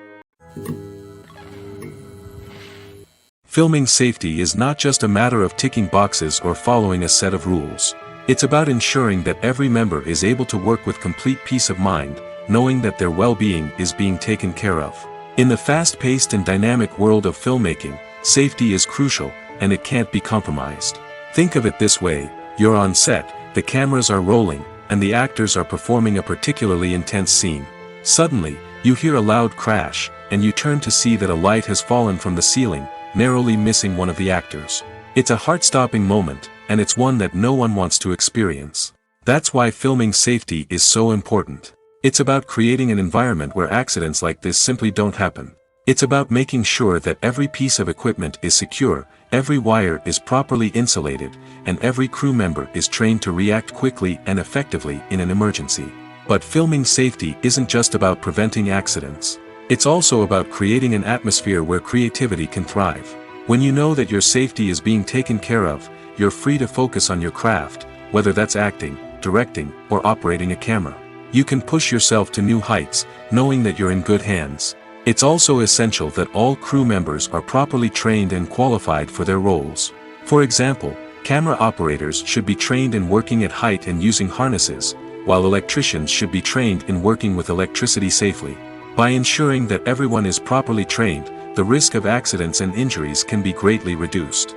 Speaker 1: Filming safety is not just a matter of ticking boxes or following a set of rules. It's about ensuring that every member is able to work with complete peace of mind, knowing that their well-being is being taken care of. In the fast-paced and dynamic world of filmmaking, safety is crucial, and it can't be compromised. Think of it this way: you're on set, the cameras are rolling, and the actors are performing a particularly intense scene. Suddenly, you hear a loud crash, and you turn to see that a light has fallen from the ceiling, narrowly missing one of the actors. It's a heart-stopping moment, and it's one that no one wants to experience. That's why filming safety is so important. It's about creating an environment where accidents like this simply don't happen. It's about making sure that every piece of equipment is secure, every wire is properly insulated, and every crew member is trained to react quickly and effectively in an emergency. But filming safety isn't just about preventing accidents. It's also about creating an atmosphere where creativity can thrive. When you know that your safety is being taken care of, you're free to focus on your craft, whether that's acting, directing, or operating a camera. You can push yourself to new heights, knowing that you're in good hands. It's also essential that all crew members are properly trained and qualified for their roles. For example, camera operators should be trained in working at height and using harnesses, while electricians should be trained in working with electricity safely. By ensuring that everyone is properly trained, the risk of accidents and injuries can be greatly reduced.